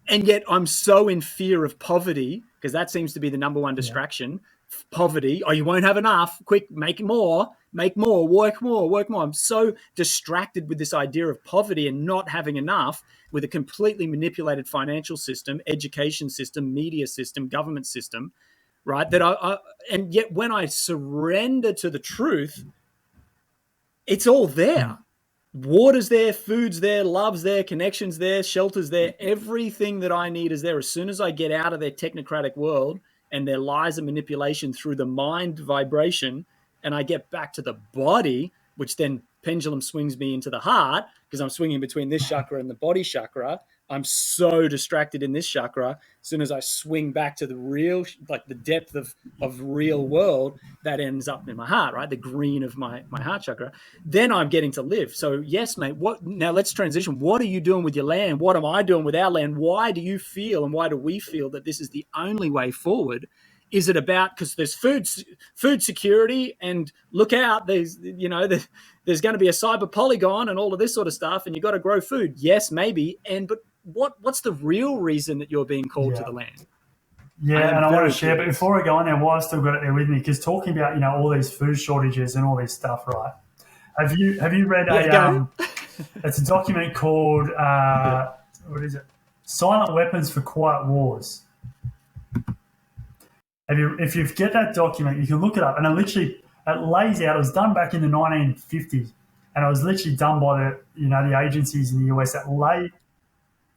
And yet I'm so in fear of poverty because that seems to be the number one distraction. Poverty. Oh, you won't have enough. Quick, make more, work more. I'm so distracted with this idea of poverty and not having enough with a completely manipulated financial system, education system, media system, government system, right? That and yet when I surrender to the truth, it's all there. Water's there, food's there, love's there, connection's there, shelter's there. Everything that I need is there. As soon as I get out of their technocratic world and their lies and manipulation through the mind vibration, and I get back to the body, which then pendulum swings me into the heart because I'm swinging between this chakra and the body chakra. I'm so distracted in this chakra. As soon as I swing back to the real, like the depth of real world, that ends up in my heart, right? The green of my heart chakra. Then I'm getting to live. So yes, mate, now let's transition. What are you doing with your land? What am I doing with our land? Why do you feel and why do we feel that this is the only way forward Is it about because there's food security and look out, there's there's going to be a cyber polygon and all of this sort of stuff, and you've got to grow food? Yes, maybe. But what's the real reason that you're being called to the land? Yeah, and I want to share, but before I go on there, why I still got it there with me, because talking about all these food shortages and all this stuff, right? Have you read it's a document called what is it? Silent Weapons for Quiet Wars. If you get that document, you can look it up, and it lays out. It was done back in the 1950s, and it was literally done by the agencies in the US that lay.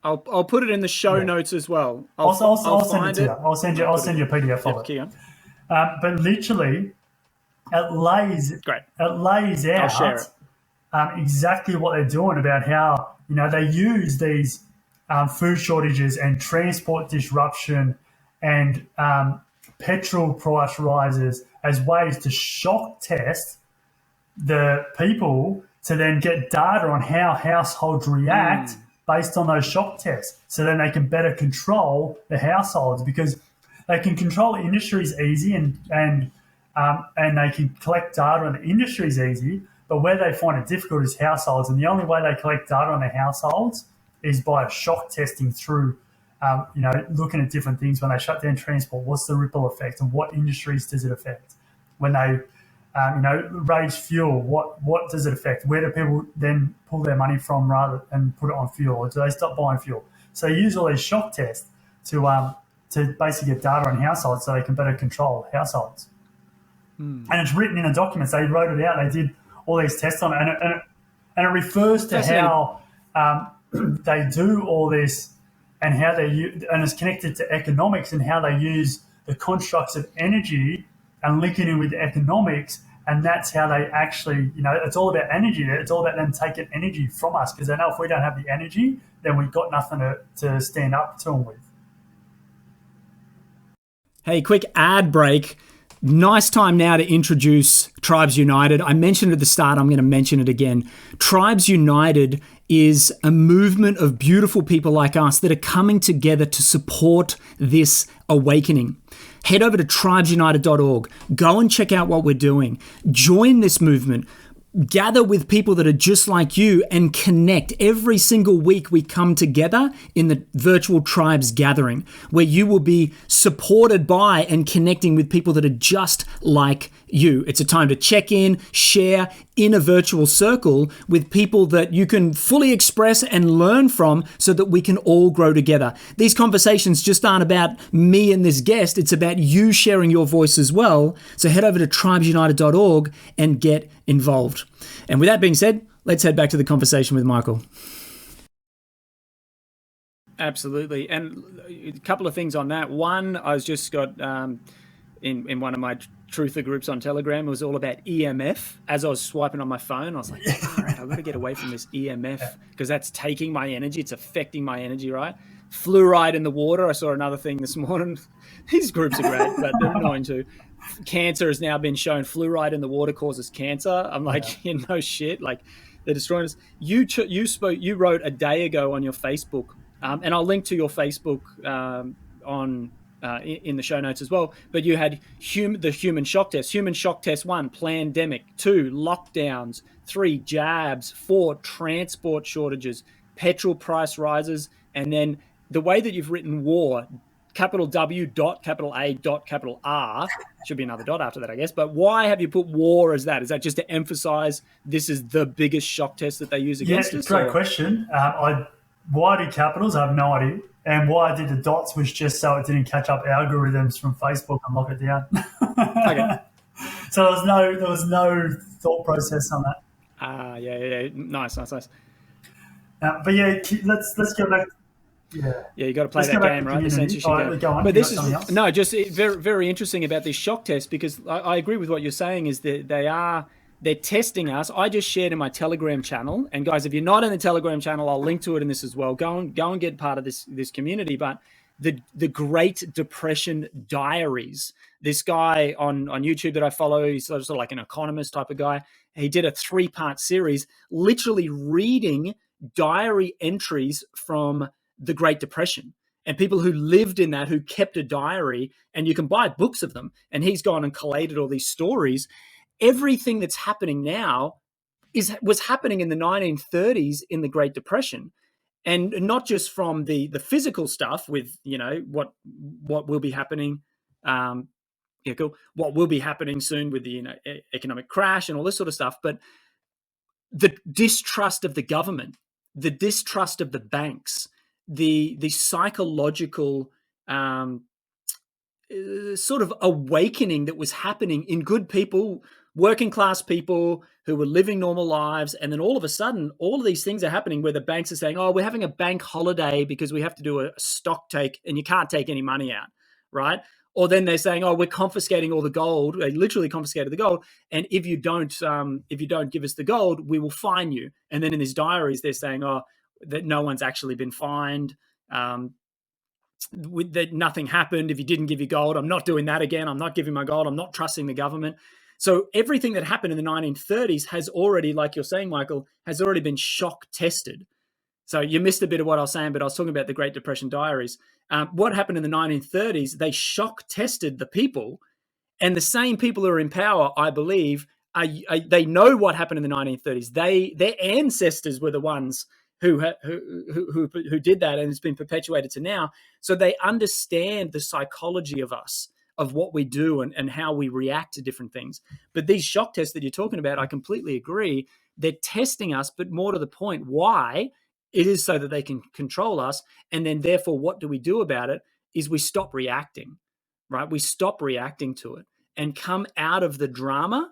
I'll put it in the show notes as well. I'll send it to you. I'll send you a PDF of it. But literally, it lays out I'll share it. Exactly what they're doing about how they use these food shortages and transport disruption and petrol price rises as ways to shock test the people to then get data on how households react based on those shock tests, so then they can better control the households, because they can control industries easy and they can collect data on the industries easy, but where they find it difficult is households, and the only way they collect data on the households is by shock testing through looking at different things. When they shut down transport, what's the ripple effect, and what industries does it affect? When they raise fuel, what does it affect? Where do people then pull their money from and put it on fuel, or do they stop buying fuel? So they use all these shock tests to basically get data on households so they can better control households. And it's written in the documents. They wrote it out. They did all these tests on it, and it refers to how they do all this, and how and it's connected to economics and how they use the constructs of energy and linking in with economics, and that's how they actually, it's all about energy. It's all about them taking energy from us, because they know if we don't have the energy, then we've got nothing to stand up to them with. Hey, quick ad break. Nice time now to introduce Tribes United. I mentioned at the start, I'm going to mention it again. Tribes United is a movement of beautiful people like us that are coming together to support this awakening. Head over to tribesunited.org. Go and check out what we're doing. Join this movement. Gather with people that are just like you and connect. Every single week we come together in the virtual Tribes gathering, where you will be supported by and connecting with people that are just like you. It's a time to check in, share in a virtual circle with people that you can fully express and learn from, so that we can all grow together. These conversations just aren't about me and this guest. It's about you sharing your voice as well. So head over to tribesunited.org and get involved. And with that being said, let's head back to the conversation with Michael. Absolutely. And a couple of things on that. One, I was just got in one of my truther groups on Telegram, it was all about EMF. As I was swiping on my phone, I was like, all right, I've got to get away from this EMF, because that's taking my energy. It's affecting my energy, right? Fluoride in the water. I saw another thing this morning. These groups are great, but they're annoying too. Cancer has now been shown. Fluoride in the water causes cancer. I'm like, no shit. Like, they're destroying us. You wrote a day ago on your Facebook, and I'll link to your Facebook in the show notes as well. But you had the human shock test. Human shock test 1, pandemic. 2, lockdowns. 3, jabs. 4, transport shortages. Petrol price rises. And then the way that you've written war, capital W dot capital A dot capital R, should be another dot after that, I guess. But why have you put war as that? Is that just to emphasize this is the biggest shock test that they use against us? Great question. Why do capitals? I have no idea. And why I did the dots was just so it didn't catch up algorithms from Facebook and lock it down. Okay. So there was no thought process on that. Yeah. Nice. But yeah, let's go back. Yeah, you got to play that game, right? The censorship game. Go on. But this is just very, very interesting about this shock test, because I agree with what you're saying. Is that they're testing us. I just shared in my Telegram channel, and guys, if you're not in the Telegram channel, I'll link to it in this as well. Go and get part of this community. But the Great Depression Diaries. This guy on YouTube that I follow, he's sort of like an economist type of guy. He did a 3-part series, literally reading diary entries from the Great Depression. and people who lived in that, who kept a diary, and you can buy books of them. And he's gone and collated all these stories. Everything that's happening now was happening in the 1930s in the Great Depression. And not just from the physical stuff with, what will be happening, what will be happening soon with the economic crash and all this sort of stuff, but the distrust of the government, the distrust of the banks, the psychological sort of awakening that was happening in good people, working class people who were living normal lives. And then all of a sudden, all of these things are happening where the banks are saying, oh, we're having a bank holiday because we have to do a stock take and you can't take any money out, right? Or then they're saying, oh, we're confiscating all the gold. They literally confiscated the gold. And if you don't give us the gold, we will fine you. And then in these diaries, they're saying, oh, that no one's actually been fined. That nothing happened. If you didn't give your gold, I'm not doing that again. I'm not giving my gold. I'm not trusting the government. So everything that happened in the 1930s has already, like you're saying, Michael, has already been shock tested. So you missed a bit of what I was saying, but I was talking about the Great Depression diaries. What happened in the 1930s, they shock tested the people, and the same people who are in power, I believe, they know what happened in the 1930s. Their ancestors were the ones who did that, and it's been perpetuated to now. So they understand the psychology of us, of what we do and how we react to different things. But these shock tests that you're talking about, I completely agree. They're testing us, but more to the point, why? It is so that they can control us. And then therefore, what do we do about it is we stop reacting, right? We stop reacting to it and come out of the drama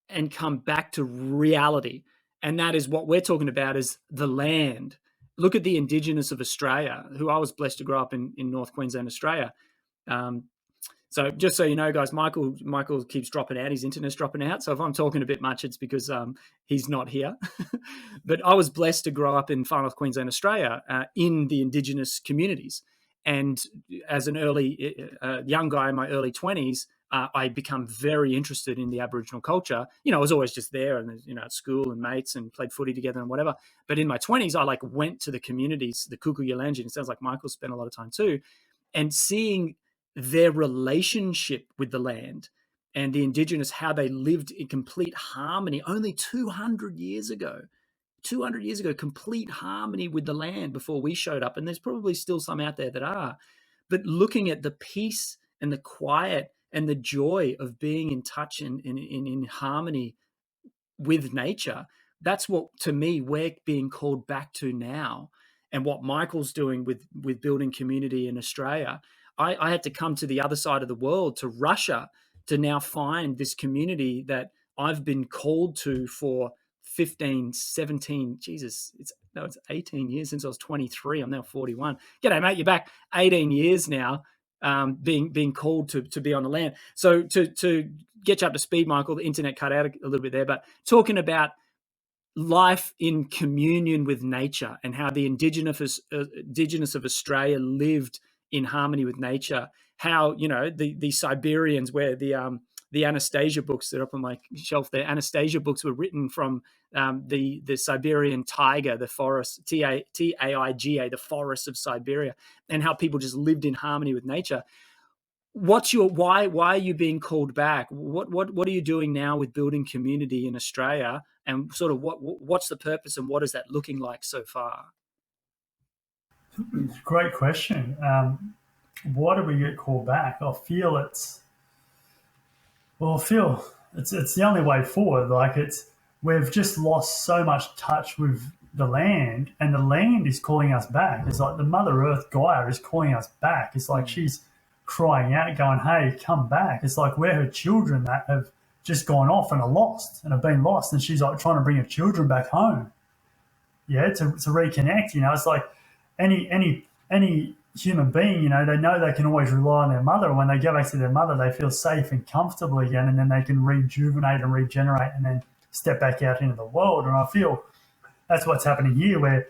and come back to reality. And that is what we're talking about, is the land. Look at the Indigenous of Australia, who I was blessed to grow up in North Queensland, Australia. So just so you know, guys, Michael keeps dropping out. His internet's dropping out. So if I'm talking a bit much, it's because he's not here. But I was blessed to grow up in Far North Queensland, Australia, in the Indigenous communities. And as an early young guy in my early 20s, I become very interested in the Aboriginal culture. I was always just there and, at school and mates and played footy together and whatever. But in my 20s, I went to the communities, the Kuku-Yalanji, and it sounds like Michael spent a lot of time too, and seeing their relationship with the land and the Indigenous, how they lived in complete harmony only 200 years ago. 200 years ago, complete harmony with the land before we showed up. And there's probably still some out there that are. But looking at the peace and the quiet and the joy of being in touch and in harmony with nature, that's what, to me, we're being called back to now. And what Michael's doing with building community in Australia, I had to come to the other side of the world, to Russia, to now find this community that I've been called to for 15, 17, it's 18 years since I was 23. I'm now 41. G'day, mate, you're back. 18 years now, being called to be on the land. So to get you up to speed, Michael, the internet cut out a little bit there, but talking about life in communion with nature and how the Indigenous of Australia lived in harmony with nature. How, the Siberians, where the Anastasia books that are up on my shelf there, Anastasia books were written from the Siberian taiga, the forest, Taiga, the forests of Siberia, and how people just lived in harmony with nature. Why are you being called back? What are you doing now with building community in Australia, and sort of what's the purpose, and what is that looking like so far? Great question. Why do we get called back? I feel it's the only way forward. We've just lost so much touch with the land, and the land is calling us back. It's like the Mother Earth Gaia is calling us back. It's like she's crying out, going, "Hey, come back!" It's like we're her children that have just gone off and are lost and have been lost, and she's like trying to bring her children back home. Yeah, to reconnect. It's like any human being, they know they can always rely on their mother. When they go back to their mother, they feel safe and comfortable again, and then they can rejuvenate and regenerate and then step back out into the world. And I feel that's what's happening here, where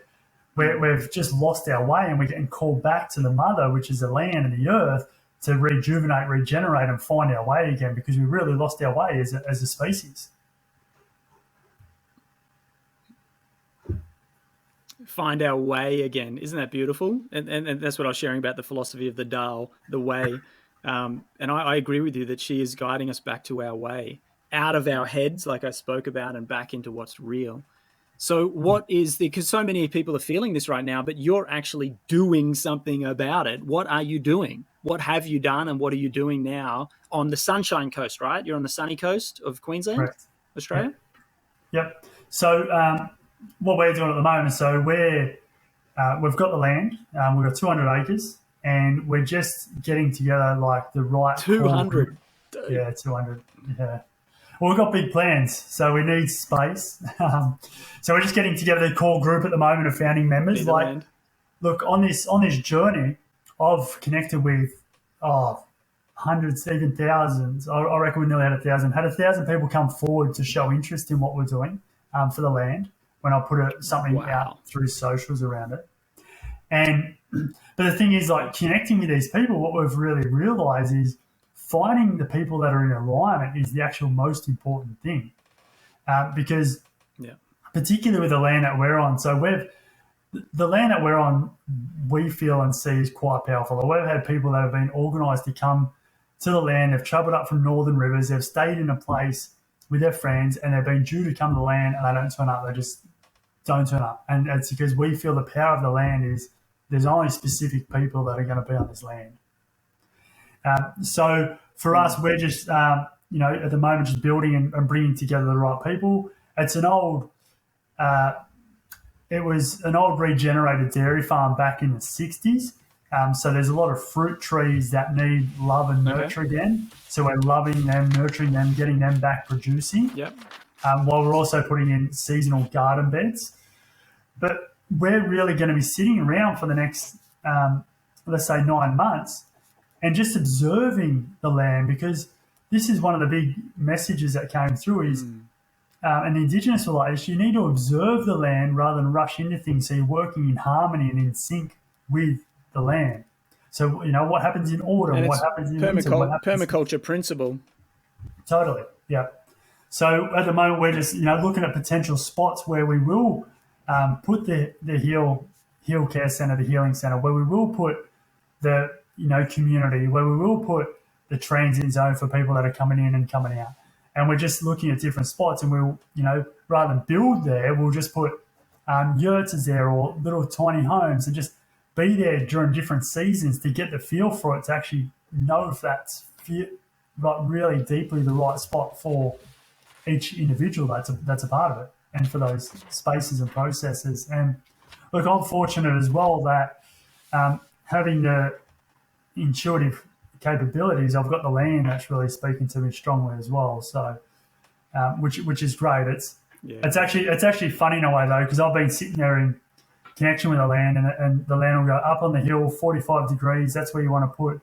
we've just lost our way and we're getting called back to the mother, which is the land and the earth, to rejuvenate, regenerate, and find our way again, because we really lost our way as a species. find our way again. Isn't that beautiful? And that's what I was sharing about the philosophy of the Tao, the way. And I agree with you that she is guiding us back to our way, out of our heads, like I spoke about, and back into what's real. So what is because so many people are feeling this right now, but you're actually doing something about it. What are you doing? What have you done, and what are you doing now on the Sunshine Coast, right? You're on the sunny coast of Queensland, Correct. Australia? Yep. So what we're doing at the moment, so we've got the land, we've got 200 acres, and we're just getting together like the right 200. Yeah, 200. Yeah. Well, we've got big plans, so we need space. So we're just getting together the core group at the moment of founding members. Look, on this journey, I've connected with hundreds, even thousands. I reckon we nearly had 1,000. Had 1,000 people come forward to show interest in what we're doing for the land when I put something out through socials around it. But the thing is, like, connecting with these people, what we've really realised is finding the people that are in alignment is the actual most important thing, because particularly with the land that we're on. So the land that we're on, we feel and see is quite powerful. We've had people that have been organised to come to the land. They've travelled up from northern rivers. They've stayed in a place with their friends, and they've been due to come to the land, and they don't turn up. They just don't turn up, and it's because we feel the power of the land is there's only specific people that are going to be on this land. So for us, we're just, at the moment, just building and bringing together the right people. It's it was an old regenerated dairy farm back in the 60s. So there's a lot of fruit trees that need love and nurture again. So we're loving them, nurturing them, getting them back producing. Yep. While we're also putting in seasonal garden beds. But we're really going to be sitting around for the next, let's say, 9 months and just observing the land, because this is one of the big messages that came through is, and the Indigenous were like, you need to observe the land rather than rush into things, so you're working in harmony and in sync with the land. So, what happens in autumn, what happens in winter, permaculture principle. Totally, yeah. So at the moment, we're just, looking at potential spots where we will put the Heal Care Centre, the Healing Centre, where we will put the, community, where we will put the transit zone for people that are coming in and coming out. And we're just looking at different spots, and we'll, rather than build there, we'll just put yurts there or little tiny homes and just be there during different seasons to get the feel for it, to actually know if that's really deeply the right spot for each individual that's a part of it, and for those spaces and processes. And look, I'm fortunate as well that having the intuitive capabilities, I've got the land that's really speaking to me strongly as well. So, which is great. It's actually funny in a way though, because I've been sitting there in connection with the land, and the land will go up on the hill, 45 degrees. That's where you want to put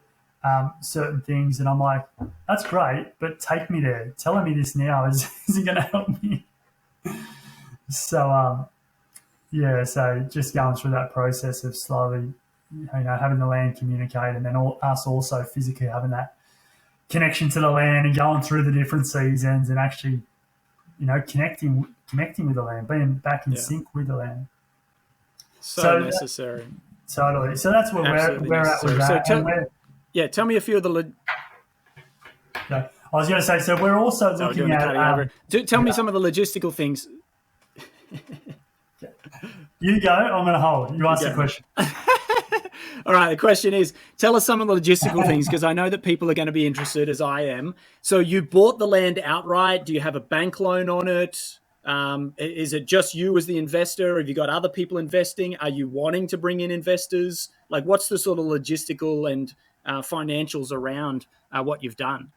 certain things, and I'm like, that's great, but take me there. Telling me this now isn't going to help me. So so just going through that process of slowly, having the land communicate, and then us also physically having that connection to the land and going through the different seasons and actually, connecting with the land, being back in sync with the land. So necessary. Totally. So that's where we're at with that. So tell me a few of the. I was going to say, so we're also looking at. Tell me some of the logistical things. You go. I'm going to hold. You ask the question. All right. The question is, tell us some of the logistical things, because I know that people are going to be interested, as I am. So you bought the land outright. Do you have a bank loan on it? Is it just you as the investor? Have you got other people investing? Are you wanting to bring in investors? Like, what's the sort of logistical and financials around what you've done?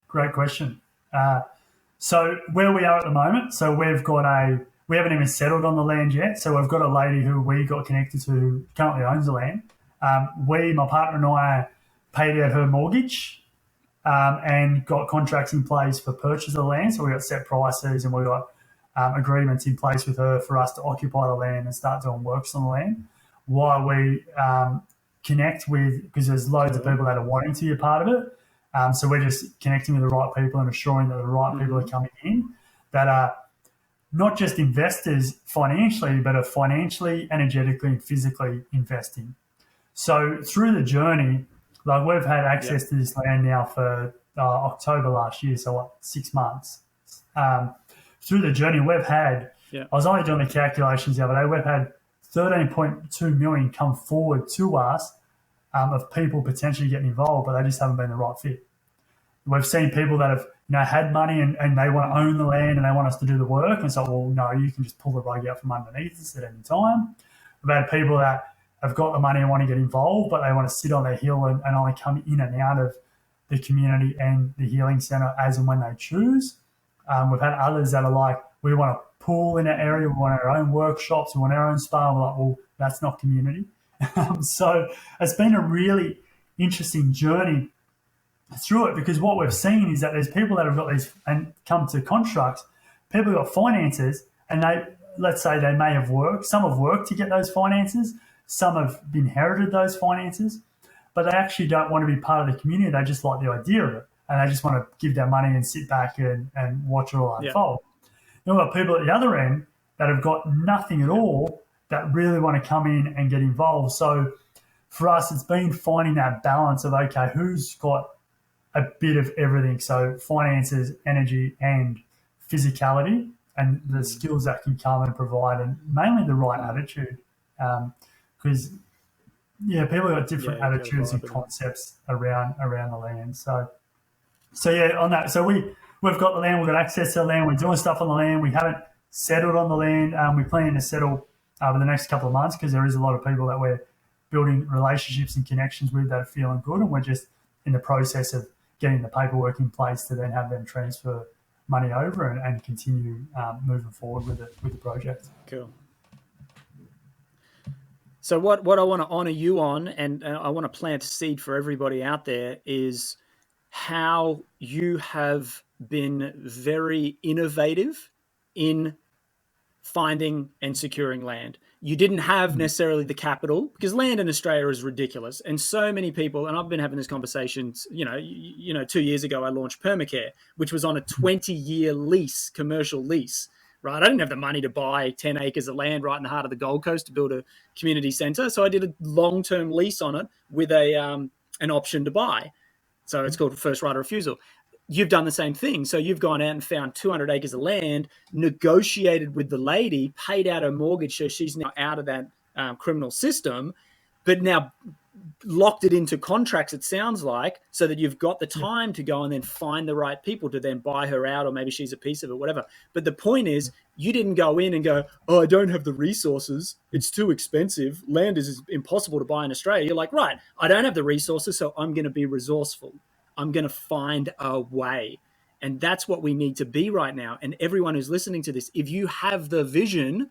Great question. So where we are at the moment, so we haven't even settled on the land yet. So we've got a lady who we got connected to who currently owns the land. My partner and I paid out her mortgage and got contracts in place for purchase of the land. So we got set prices, and we got agreements in place with her for us to occupy the land and start doing works on the land while we connect with, because there's loads of people that are wanting to be a part of it. So we're just connecting with the right people and assuring that the right people are coming in that are not just investors financially, but are financially, energetically, and physically investing. So through the journey, like we've had access to this land now for October last year, so 6 months. Through the journey, we've had, I was only doing the calculations the other day, we've had 13.2 million come forward to us of people potentially getting involved, but they just haven't been the right fit. We've seen people that have had money and they want to own the land and they want us to do the work. And so, well, no, you can just pull the rug out from underneath us at any time. We've had people that have got the money and want to get involved, but they want to sit on their hill and only come in and out of the community and the healing centre as and when they choose. We've had others that are like, we want to pool in our area, we want our own workshops, we want our own spa. We're like, well, that's not community. So it's been a really interesting journey through it, because what we've seen is that there's people that have got these and come to constructs, people who got finances, and let's say they may have worked, some have worked to get those finances, some have inherited those finances, but they actually don't want to be part of the community. They just like the idea of it, and they just want to give their money and sit back and watch it all unfold. Then we've got people at the other end that have got nothing at all that really want to come in and get involved. So for us, it's been finding that balance of, okay, who's got a bit of everything, so finances, energy, and physicality, and the skills that can come and provide, and mainly the right attitude, because people got different attitudes and concepts around the land. So on that, so we've got the land, we've got access to the land, we're doing stuff on the land, we haven't settled on the land, we plan to settle over the next couple of months, because there is a lot of people that we're building relationships and connections with that are feeling good, and we're just in the process of getting the paperwork in place to then have them transfer money over and continue moving forward with the project. Cool. So what I want to honor you on, and I want to plant a seed for everybody out there, is how you have been very innovative in finding and securing land. You didn't have necessarily the capital, because land in Australia is ridiculous. And so many people, and I've been having this conversation, 2 years ago, I launched Permacare, which was on a 20-year lease, commercial lease, right? I didn't have the money to buy 10 acres of land right in the heart of the Gold Coast to build a community centre. So I did a long-term lease on it with an option to buy. So it's called first right of refusal. You've done the same thing. So you've gone out and found 200 acres of land, negotiated with the lady, paid out her mortgage, so she's now out of that criminal system, but now locked it into contracts, it sounds like, so that you've got the time to go and then find the right people to then buy her out, or maybe she's a piece of it, whatever. But the point is, you didn't go in and go, oh, I don't have the resources, it's too expensive, land is impossible to buy in Australia. You're like, right, I don't have the resources, so I'm going to be resourceful. I'm going to find a way. And that's what we need to be right now. And everyone who's listening to this, if you have the vision,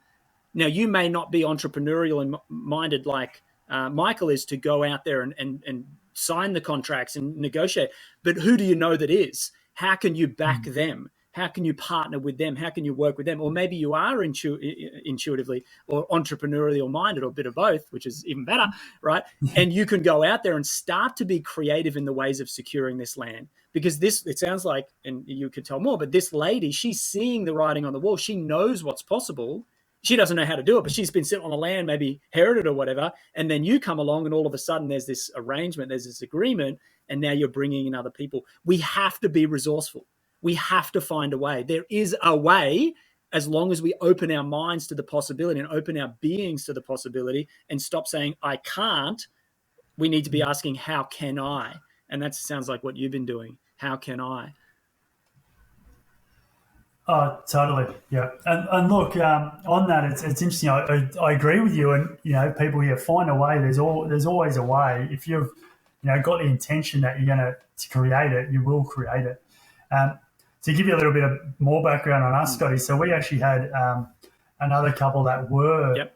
now you may not be entrepreneurial and minded like Michael is, to go out there and sign the contracts and negotiate. But who do you know that is? How can you back them? How can you partner with them? How can you work with them? Or maybe you are intuitively or entrepreneurially minded, or a bit of both, which is even better, right? And you can go out there and start to be creative in the ways of securing this land. Because it sounds like, and you could tell more, but this lady, she's seeing the writing on the wall. She knows what's possible. She doesn't know how to do it, but she's been sitting on the land, maybe inherited or whatever. And then you come along and all of a sudden there's this arrangement, there's this agreement, and now you're bringing in other people. We have to be resourceful. We have to find a way. There is a way, as long as we open our minds to the possibility and open our beings to the possibility and stop saying, I can't. We need to be asking, how can I? And that sounds like what you've been doing. How can I? Oh, totally. Yeah. And look, on that, it's interesting. I agree with you. And, people here, find a way. There's always a way. If you've, got the intention that you're going to create it, you will create it. To give you a little bit of more background on us, Scotty, so we actually had another couple that were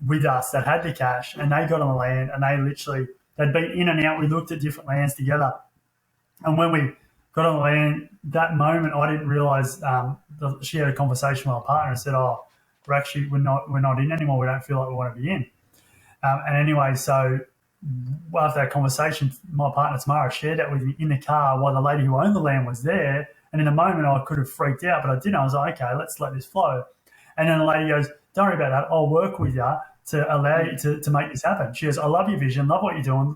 with us that had the cash, and they got on the land, and they'd been in and out. We looked at different lands together. And when we got on the land, that moment I didn't realise she had a conversation with my partner and said, oh, we're not in anymore. We don't feel like we want to be in. And anyway, so after that conversation, my partner Tamara shared that with me in the car while the lady who owned the land was there, And in the moment, I could have freaked out, but I didn't. I was like, okay, let's let this flow. And then the lady goes, don't worry about that. I'll work with you to allow you to make this happen. She goes, I love your vision, love what you're doing.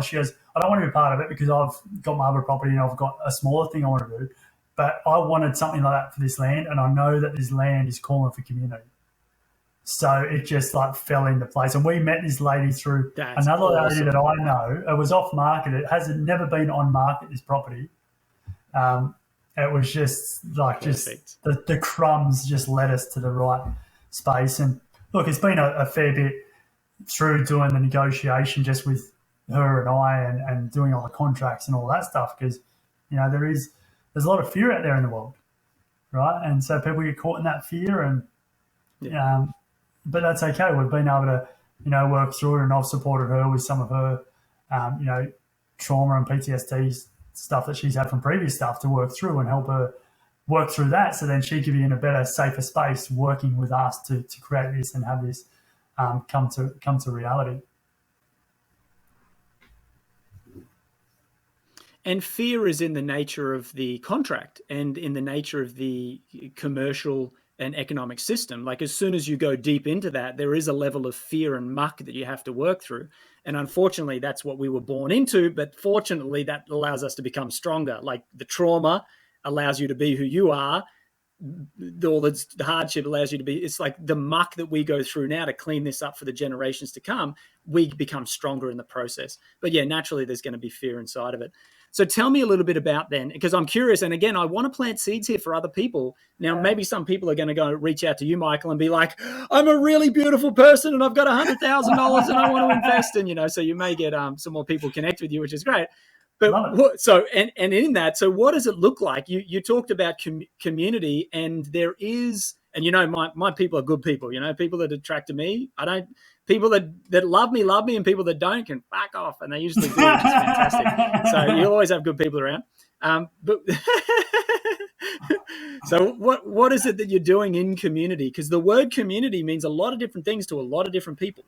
She goes, I don't want to be part of it because I've got my other property and I've got a smaller thing I want to do. But I wanted something like that for this land, and I know that this land is calling for community. So it just like fell into place. And we met this lady through another lady that I know. It was off market. It hasn't never been on market, this property. It was just like the crumbs just led us to the right space. And look, it's been a fair bit through doing the negotiation just with her and I and doing all the contracts and all that stuff, because, you know, there's a lot of fear out there in the world, right? And so people get caught in that fear, and but that's okay. We've been able to, you know, work through it, and I've supported her with some of her, you know, trauma and PTSD stuff that she's had from previous stuff to work through and help her work through that, so then she could be in a better, safer space working with us to create this and have this come to reality. And fear is in the nature of the contract and in the nature of the commercial and economic system. Like, as soon as you go deep into that, there is a level of fear and muck that you have to work through. And unfortunately, that's what we were born into. But fortunately, that allows us to become stronger. Like, the trauma allows you to be who you are. The hardship allows you to be. It's like the muck that we go through now to clean this up for the generations to come. We become stronger in the process. But yeah, naturally, there's going to be fear inside of it. So tell me a little bit about then, because I'm curious. And again, I want to plant seeds here for other people. Now, maybe some people are going to go reach out to you, Michael, and be like, I'm a really beautiful person and I've got $100,000 and I want to invest. And, you know, so you may get some more people connect with you, which is great. But so, and in that, so what does it look like? You talked about community, and there is, and, you know, my people are good people, you know, people that attract to me. People that love me, and people that don't can back off, and they usually do, which is fantastic. So you always have good people around. But so what is it that you're doing in community? Because the word community means a lot of different things to a lot of different people.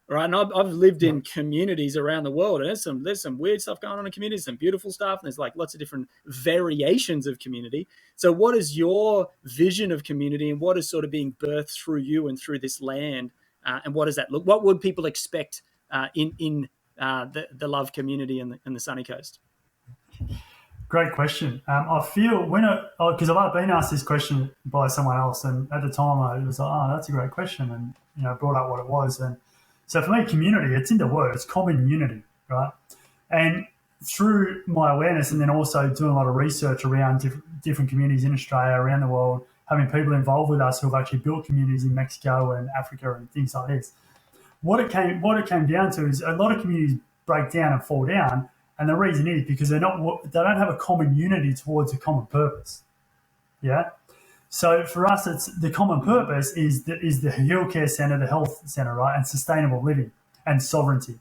Right, and I've lived in communities around the world, and there's some weird stuff going on in communities, some beautiful stuff, and there's like lots of different variations of community. So what is your vision of community, and what is sort of being birthed through you and through this land, and what does that look? What would people expect in the Love community and the Sunny Coast? Great question. I feel because I've been asked this question by someone else, and at the time I was like, oh, that's a great question, and, you know, brought up what it was. And so for me, community, it's in the word, it's common unity, right? And through my awareness, and then also doing a lot of research around different communities in Australia, around the world, having people involved with us who have actually built communities in Mexico and Africa and things like this, what it came down to is a lot of communities break down and fall down, and the reason is because they don't have a common unity towards a common purpose. Yeah. So for us, it's the common purpose is the heal care center, the health center, right, and sustainable living and sovereignty.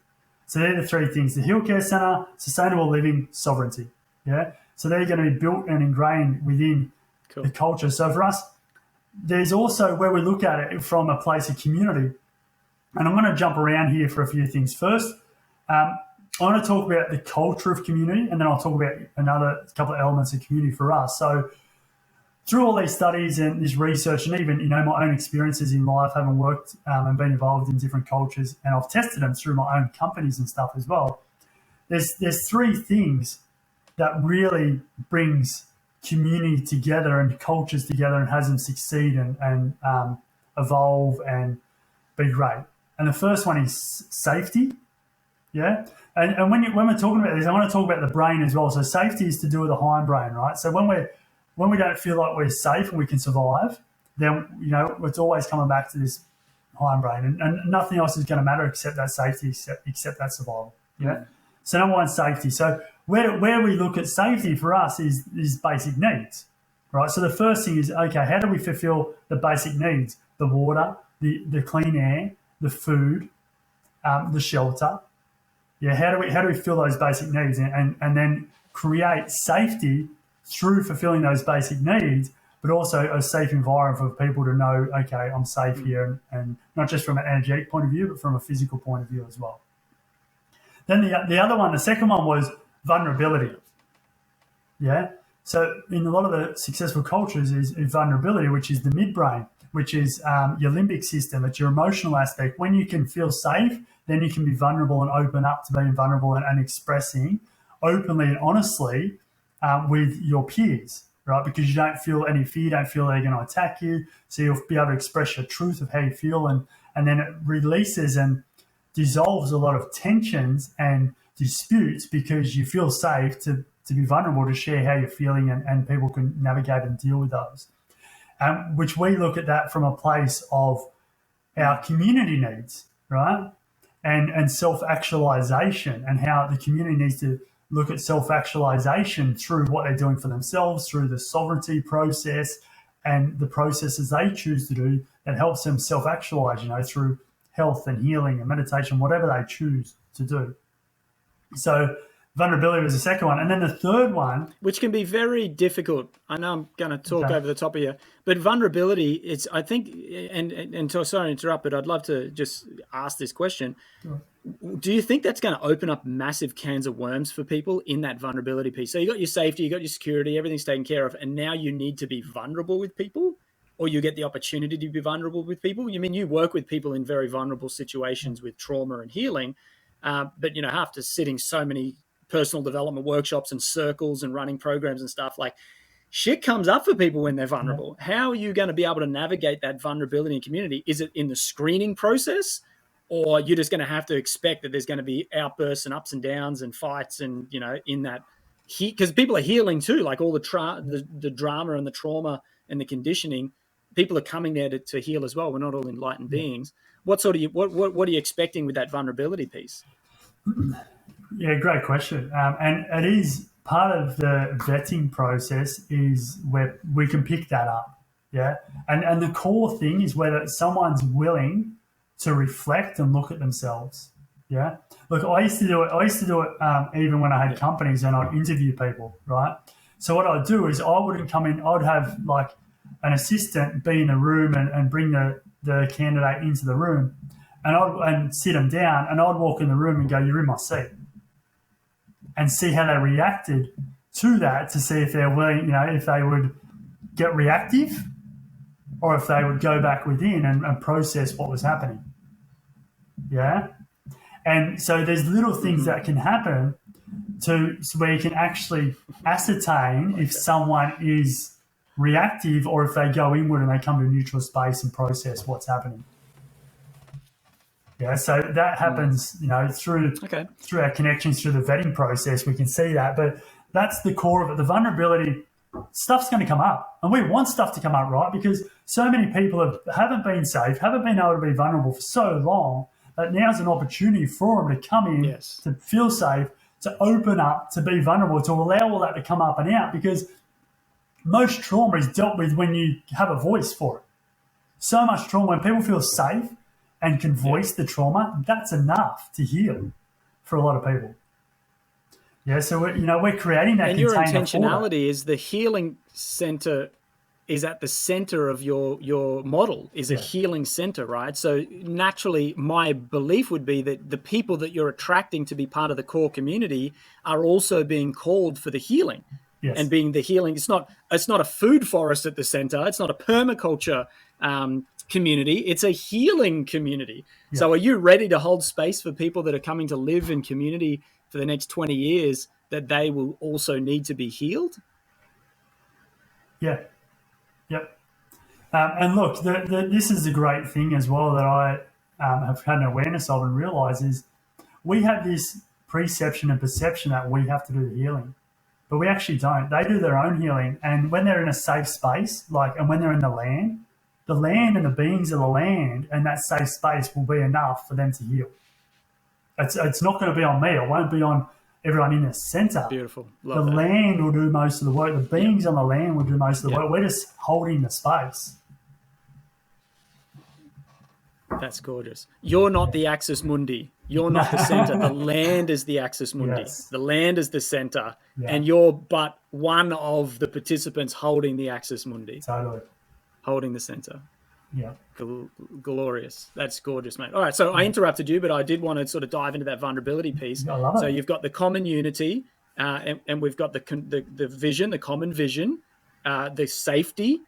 So they're the three things: the heal care center, sustainable living, sovereignty. Yeah. So they're going to be built and ingrained within the culture. So for us, there's also where we look at it from a place of community. And I'm going to jump around here for a few things. First, I want to talk about the culture of community, and then I'll talk about another couple of elements of community for us. So through all these studies and this research, and even, you know, my own experiences in life, having worked and been involved in different cultures, and I've tested them through my own companies and stuff as well. There's three things that really brings community together and cultures together and has them succeed and evolve and be great. And the first one is safety. Yeah. And when we're talking about this, I want to talk about the brain as well. So safety is to do with the hindbrain, right? So when we don't feel like we're safe and we can survive, then, you know, it's always coming back to this hindbrain, and nothing else is going to matter except that safety, except that survival. Yeah. Mm-hmm. So number one, safety. So where we look at safety for us is basic needs, right? So the first thing is, okay, how do we fulfill the basic needs? The water, the clean air, the food, the shelter. Yeah, how do we fill those basic needs and then create safety through fulfilling those basic needs, but also a safe environment for people to know, okay, I'm safe here, and not just from an energetic point of view, but from a physical point of view as well. Then the other one, the second one was vulnerability. Yeah. So in a lot of the successful cultures is vulnerability, which is the midbrain, which is your limbic system. It's your emotional aspect. When you can feel safe, then you can be vulnerable and open up to being vulnerable and expressing openly and honestly with your peers, right? Because you don't feel any fear, you don't feel they're going to attack you. So you'll be able to express your truth of how you feel, and then it releases and dissolves a lot of tensions and disputes because you feel safe to be vulnerable, to share how you're feeling, and people can navigate and deal with those. Which we look at that from a place of our community needs, right? And self-actualization, and how the community needs to look at self-actualization through what they're doing for themselves, through the sovereignty process and the processes they choose to do that helps them self-actualize, through health and healing and meditation, whatever they choose to do. So vulnerability was the second one. And then the third one, which can be very difficult. I know I'm going to talk over the top of you, but vulnerability, it's, I think, and sorry to interrupt, but I'd love to just ask this question. Sure. Do you think that's going to open up massive cans of worms for people in that vulnerability piece? So you got your safety, you got your security, everything's taken care of, and now you need to be vulnerable with people, or you get the opportunity to be vulnerable with people? You mean you work with people in very vulnerable situations with trauma and healing, but after sitting so many personal development workshops and circles and running programs and stuff, like shit comes up for people when they're vulnerable. Yeah. How are you going to be able to navigate that vulnerability in community? Is it in the screening process, or you're just going to have to expect that there's going to be outbursts and ups and downs and fights and, in that because people are healing too, like all the drama and the trauma and the conditioning, people are coming there to heal as well. We're not all enlightened beings. What are you expecting with that vulnerability piece? Yeah, great question. And it is part of the vetting process is where we can pick that up. Yeah. And the core thing is whether someone's willing to reflect and look at themselves. Yeah. Look, I used to do it even when I had companies and I'd interview people, right? So what I'd do is I wouldn't come in, I'd have like an assistant be in the room and bring the candidate into the room, and I'd sit them down, and I'd walk in the room and go, "You're in my seat," and see how they reacted to that, to see if they're willing, if they would get reactive or if they would go back within and process what was happening. Yeah. And so there's little things that can happen so where you can actually ascertain if someone is reactive or if they go inward and they come to a neutral space and process what's happening. Yeah, so that happens, through our connections, through the vetting process, we can see that. But that's the core of it. The vulnerability stuff's going to come up, and we want stuff to come up, right? Because so many people haven't been safe, haven't been able to be vulnerable for so long that now's an opportunity for them to come in, to feel safe, to open up, to be vulnerable, to allow all that to come up and out. Because most trauma is dealt with when you have a voice for it. So much trauma, when people feel safe and can voice the trauma, that's enough to heal for a lot of people. Yeah, so we're creating that. And your intentionality is the healing center is at the center of your model, is a healing center, right? So naturally, my belief would be that the people that you're attracting to be part of the core community are also being called for the healing. Yes. And being the healing. It's not a food forest at the center. It's not a permaculture community. It's a healing community. Yeah. So are you ready to hold space for people that are coming to live in community for the next 20 years that they will also need to be healed? Yeah. Yep. And look, this is a great thing as well that I have had an awareness of and realize is we have this perception and perception that we have to do the healing. But we actually don't. They do their own healing. And when they're in a safe space, and when they're in the land and the beings of the land and that safe space will be enough for them to heal. It's not going to be on me. It won't be on everyone in the center. Beautiful. Love the land will do most of the work. The beings on the land will do most of the work. We're just holding the space. That's gorgeous. You're not the axis mundi. You're not the center. The land is the axis mundi. Yes. The land is the center. Yeah. And you're but one of the participants holding the axis mundi. Totally. Holding the center. Yeah. Glorious. That's gorgeous, mate. All right. So I interrupted you, but I did want to sort of dive into that vulnerability piece. I love it. So you've got the common unity. and we've got the vision, the common vision, the safety.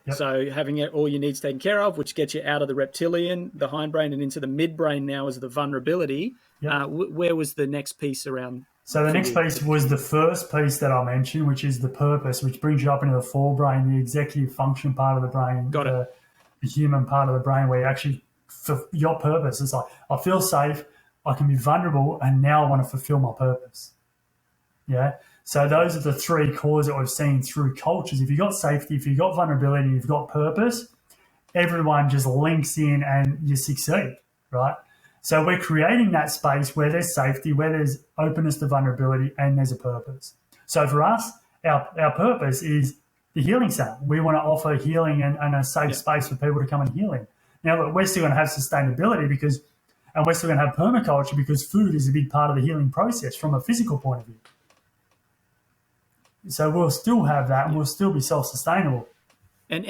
Yep. So having all your needs taken care of, which gets you out of the reptilian, the hindbrain, and into the midbrain now is the vulnerability. Yep. Where was the next piece around? So the next piece was the first piece that I mentioned, which is the purpose, which brings you up into the forebrain, the executive function part of the brain, the human part of the brain, where you actually, for your purpose, it's like, I feel safe, I can be vulnerable, and now I want to fulfill my purpose. Yeah. So those are the three cores that we've seen through cultures. If you've got safety, if you've got vulnerability, you've got purpose, everyone just links in and you succeed, right? So we're creating that space where there's safety, where there's openness to vulnerability, and there's a purpose. So for us, our purpose is the healing center. We want to offer healing and a safe space for people to come and heal in. Now, look, we're still going to have sustainability and we're still going to have permaculture because food is a big part of the healing process from a physical point of view. So we'll still have that and we'll still be self-sustainable. And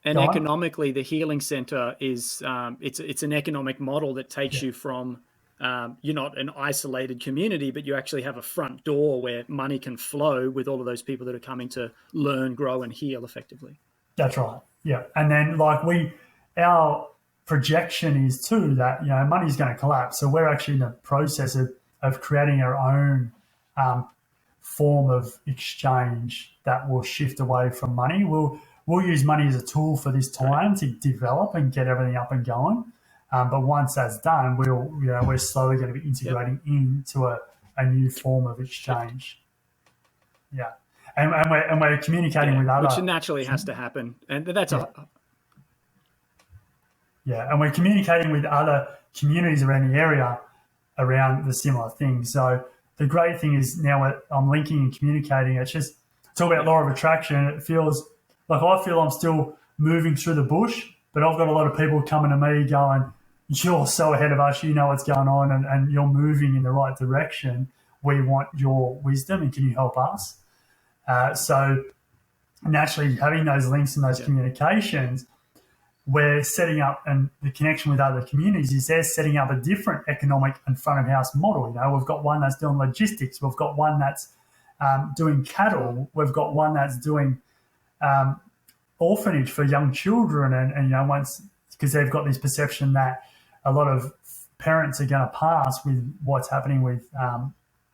economically, the healing center is it's an economic model that takes you from you're not an isolated community, but you actually have a front door where money can flow with all of those people that are coming to learn, grow, and heal effectively. That's right. Yeah. And then our projection is too that, money is going to collapse. So we're actually in the process of creating our own form of exchange that will shift away from money. We'll use money as a tool for this time to develop and get everything up and going. But once that's done, we're slowly going to be integrating into a new form of exchange. Yeah. And we're communicating with other... Which naturally has to happen. And that's and we're communicating with other communities around the area around the similar things. So the great thing is now I'm linking and communicating. It's just talk about law of attraction. It feels like I feel I'm still moving through the bush, but I've got a lot of people coming to me going, you're so ahead of us, you know what's going on, and you're moving in the right direction. We want your wisdom, and can you help us? So naturally having those links and those communications, we're setting up, and the connection with other communities is they're setting up a different economic and front of house model. We've got one that's doing logistics. We've got one that's doing cattle. We've got one that's doing orphanage for young children. And once, because they've got this perception that a lot of parents are going to pass with what's happening with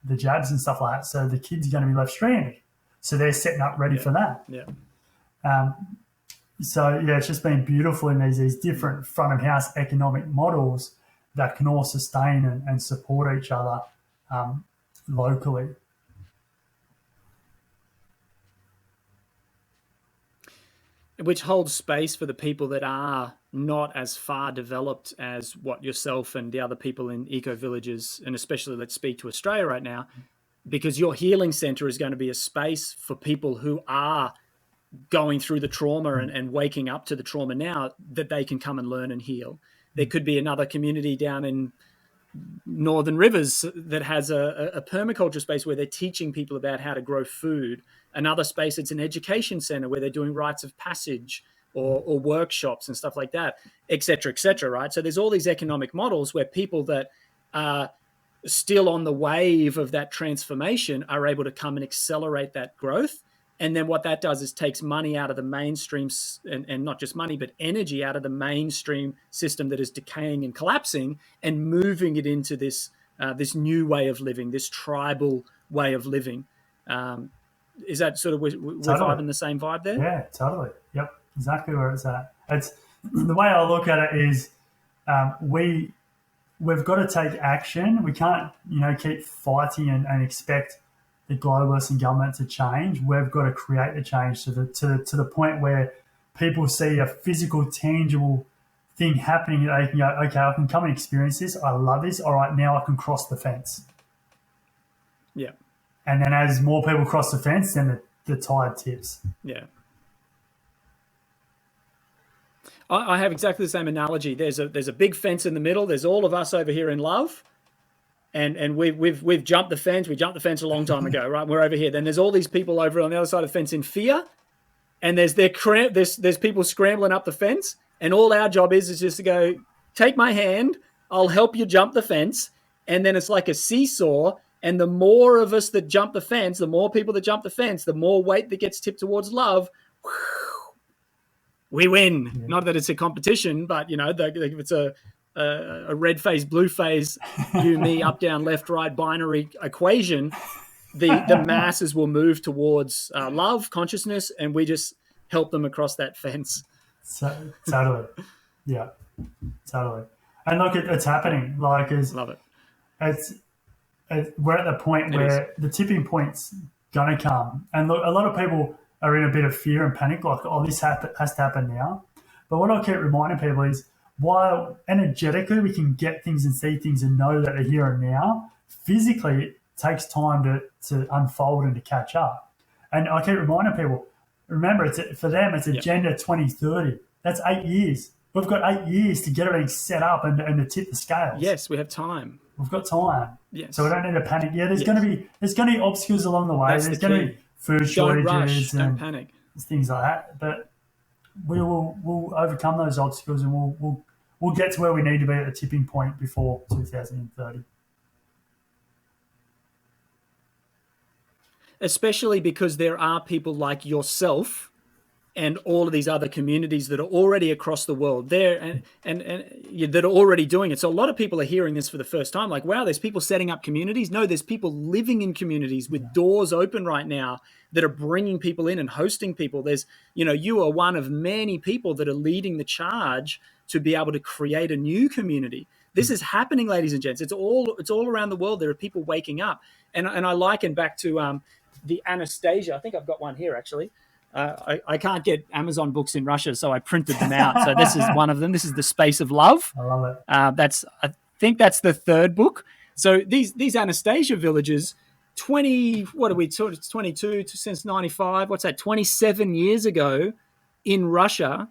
the jabs and stuff like that. So the kids are going to be left stranded. So they're setting up ready for that. Yeah. So, it's just been beautiful in these different front of house economic models that can all sustain and support each other locally. Which holds space for the people that are not as far developed as what yourself and the other people in eco-villages, and especially let's speak to Australia right now, because your healing center is going to be a space for people who are going through the trauma and waking up to the trauma now, that they can come and learn and heal. There could be another community down in Northern Rivers that has a permaculture space where they're teaching people about how to grow food. Another space, it's an education center where they're doing rites of passage or workshops and stuff like that, et cetera, right? So there's all these economic models where people that are still on the wave of that transformation are able to come and accelerate that growth. And then what that does is takes money out of the mainstream, and not just money, but energy out of the mainstream system that is decaying and collapsing, and moving it into this new way of living, this tribal way of living. Is that sort of we're vibing the same vibe there? Yeah, totally. Yep, exactly where it's at. It's the way I look at it is we've got to take action. We can't keep fighting and expect the globalists and government to change. We've got to create the change to the point where people see a physical, tangible thing happening. They can go, okay, I can come and experience this. I love this. All right, now I can cross the fence. Yeah. And then as more people cross the fence, then the tide tips. Yeah. I have exactly the same analogy. There's a big fence in the middle. There's all of us over here in love. And we've jumped the fence. We jumped the fence a long time ago, right? We're over here. Then there's all these people over on the other side of the fence in fear, and there's people scrambling up the fence. And all our job is just to go, take my hand. I'll help you jump the fence, And then it's like a seesaw. And the more of us that jump the fence, the more people that jump the fence, the more weight that gets tipped towards love. We win. Yeah. Not that it's a competition, but, if it's a red phase, blue phase, you, me, up, down, left, right, binary equation, the masses will move towards love, consciousness, and we just help them across that fence. Totally. Yeah, totally. And look, it's happening. Love it. We're at the point where the tipping point's going to come. And look, a lot of people are in a bit of fear and panic, like, oh, this has to happen now. But what I keep reminding people is, while energetically we can get things and see things and know that they're here and now, physically it takes time to unfold and to catch up. And I keep reminding people, remember, for them, it's Agenda 2030. That's 8 years. We've got 8 years to get everything set up and to tip the scales. Yes, we have time. We've got time. Yes. So we don't need to panic. Yeah, there's going to be obstacles along the way. That's there's going to be food shortages and don't panic. Things like that. But we'll overcome those obstacles, and we'll get to where we need to be at the tipping point before 2030. Especially because there are people like yourself and all of these other communities that are already across the world there and that are already doing it. So a lot of people are hearing this for the first time, like, wow, there's people setting up communities. No, there's people living in communities with doors open right now that are bringing people in and hosting people. There's, you are one of many people that are leading the charge to be able to create a new community. This is happening, ladies and gents. It's all around the world. There are people waking up. And I liken back to the Anastasia. I think I've got one here, actually. I can't get Amazon books in Russia, so I printed them out. So this is one of them. This is The Space of Love. I love it. I think that's the third book. So these Anastasia villages, 22 since 95. What's that? 27 years ago in Russia,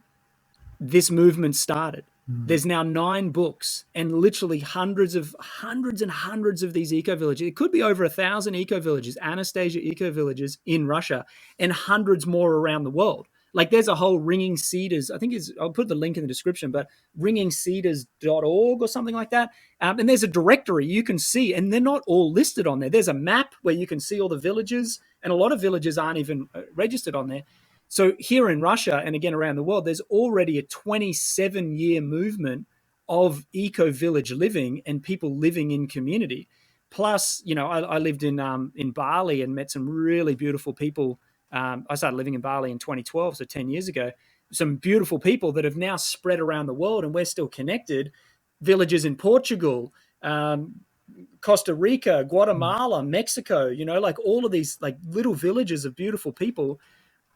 this movement started. There's now 9 books and literally hundreds and hundreds of these eco-villages. It could be over 1,000 eco-villages, Anastasia eco-villages in Russia, and hundreds more around the world. Like, there's a whole Ringing Cedars, I'll put the link in the description, but ringingcedars.org or something like that. And there's a directory you can see, and they're not all listed on there. There's a map where you can see all the villages, and a lot of villages aren't even registered on there. So here in Russia, and again around the world, there's already a 27-year movement of eco-village living and people living in community. Plus, I lived in Bali and met some really beautiful people. I started living in Bali in 2012, so 10 years ago. Some beautiful people that have now spread around the world, and we're still connected. Villages in Portugal, Costa Rica, Guatemala, Mexico, like all of these like little villages of beautiful people.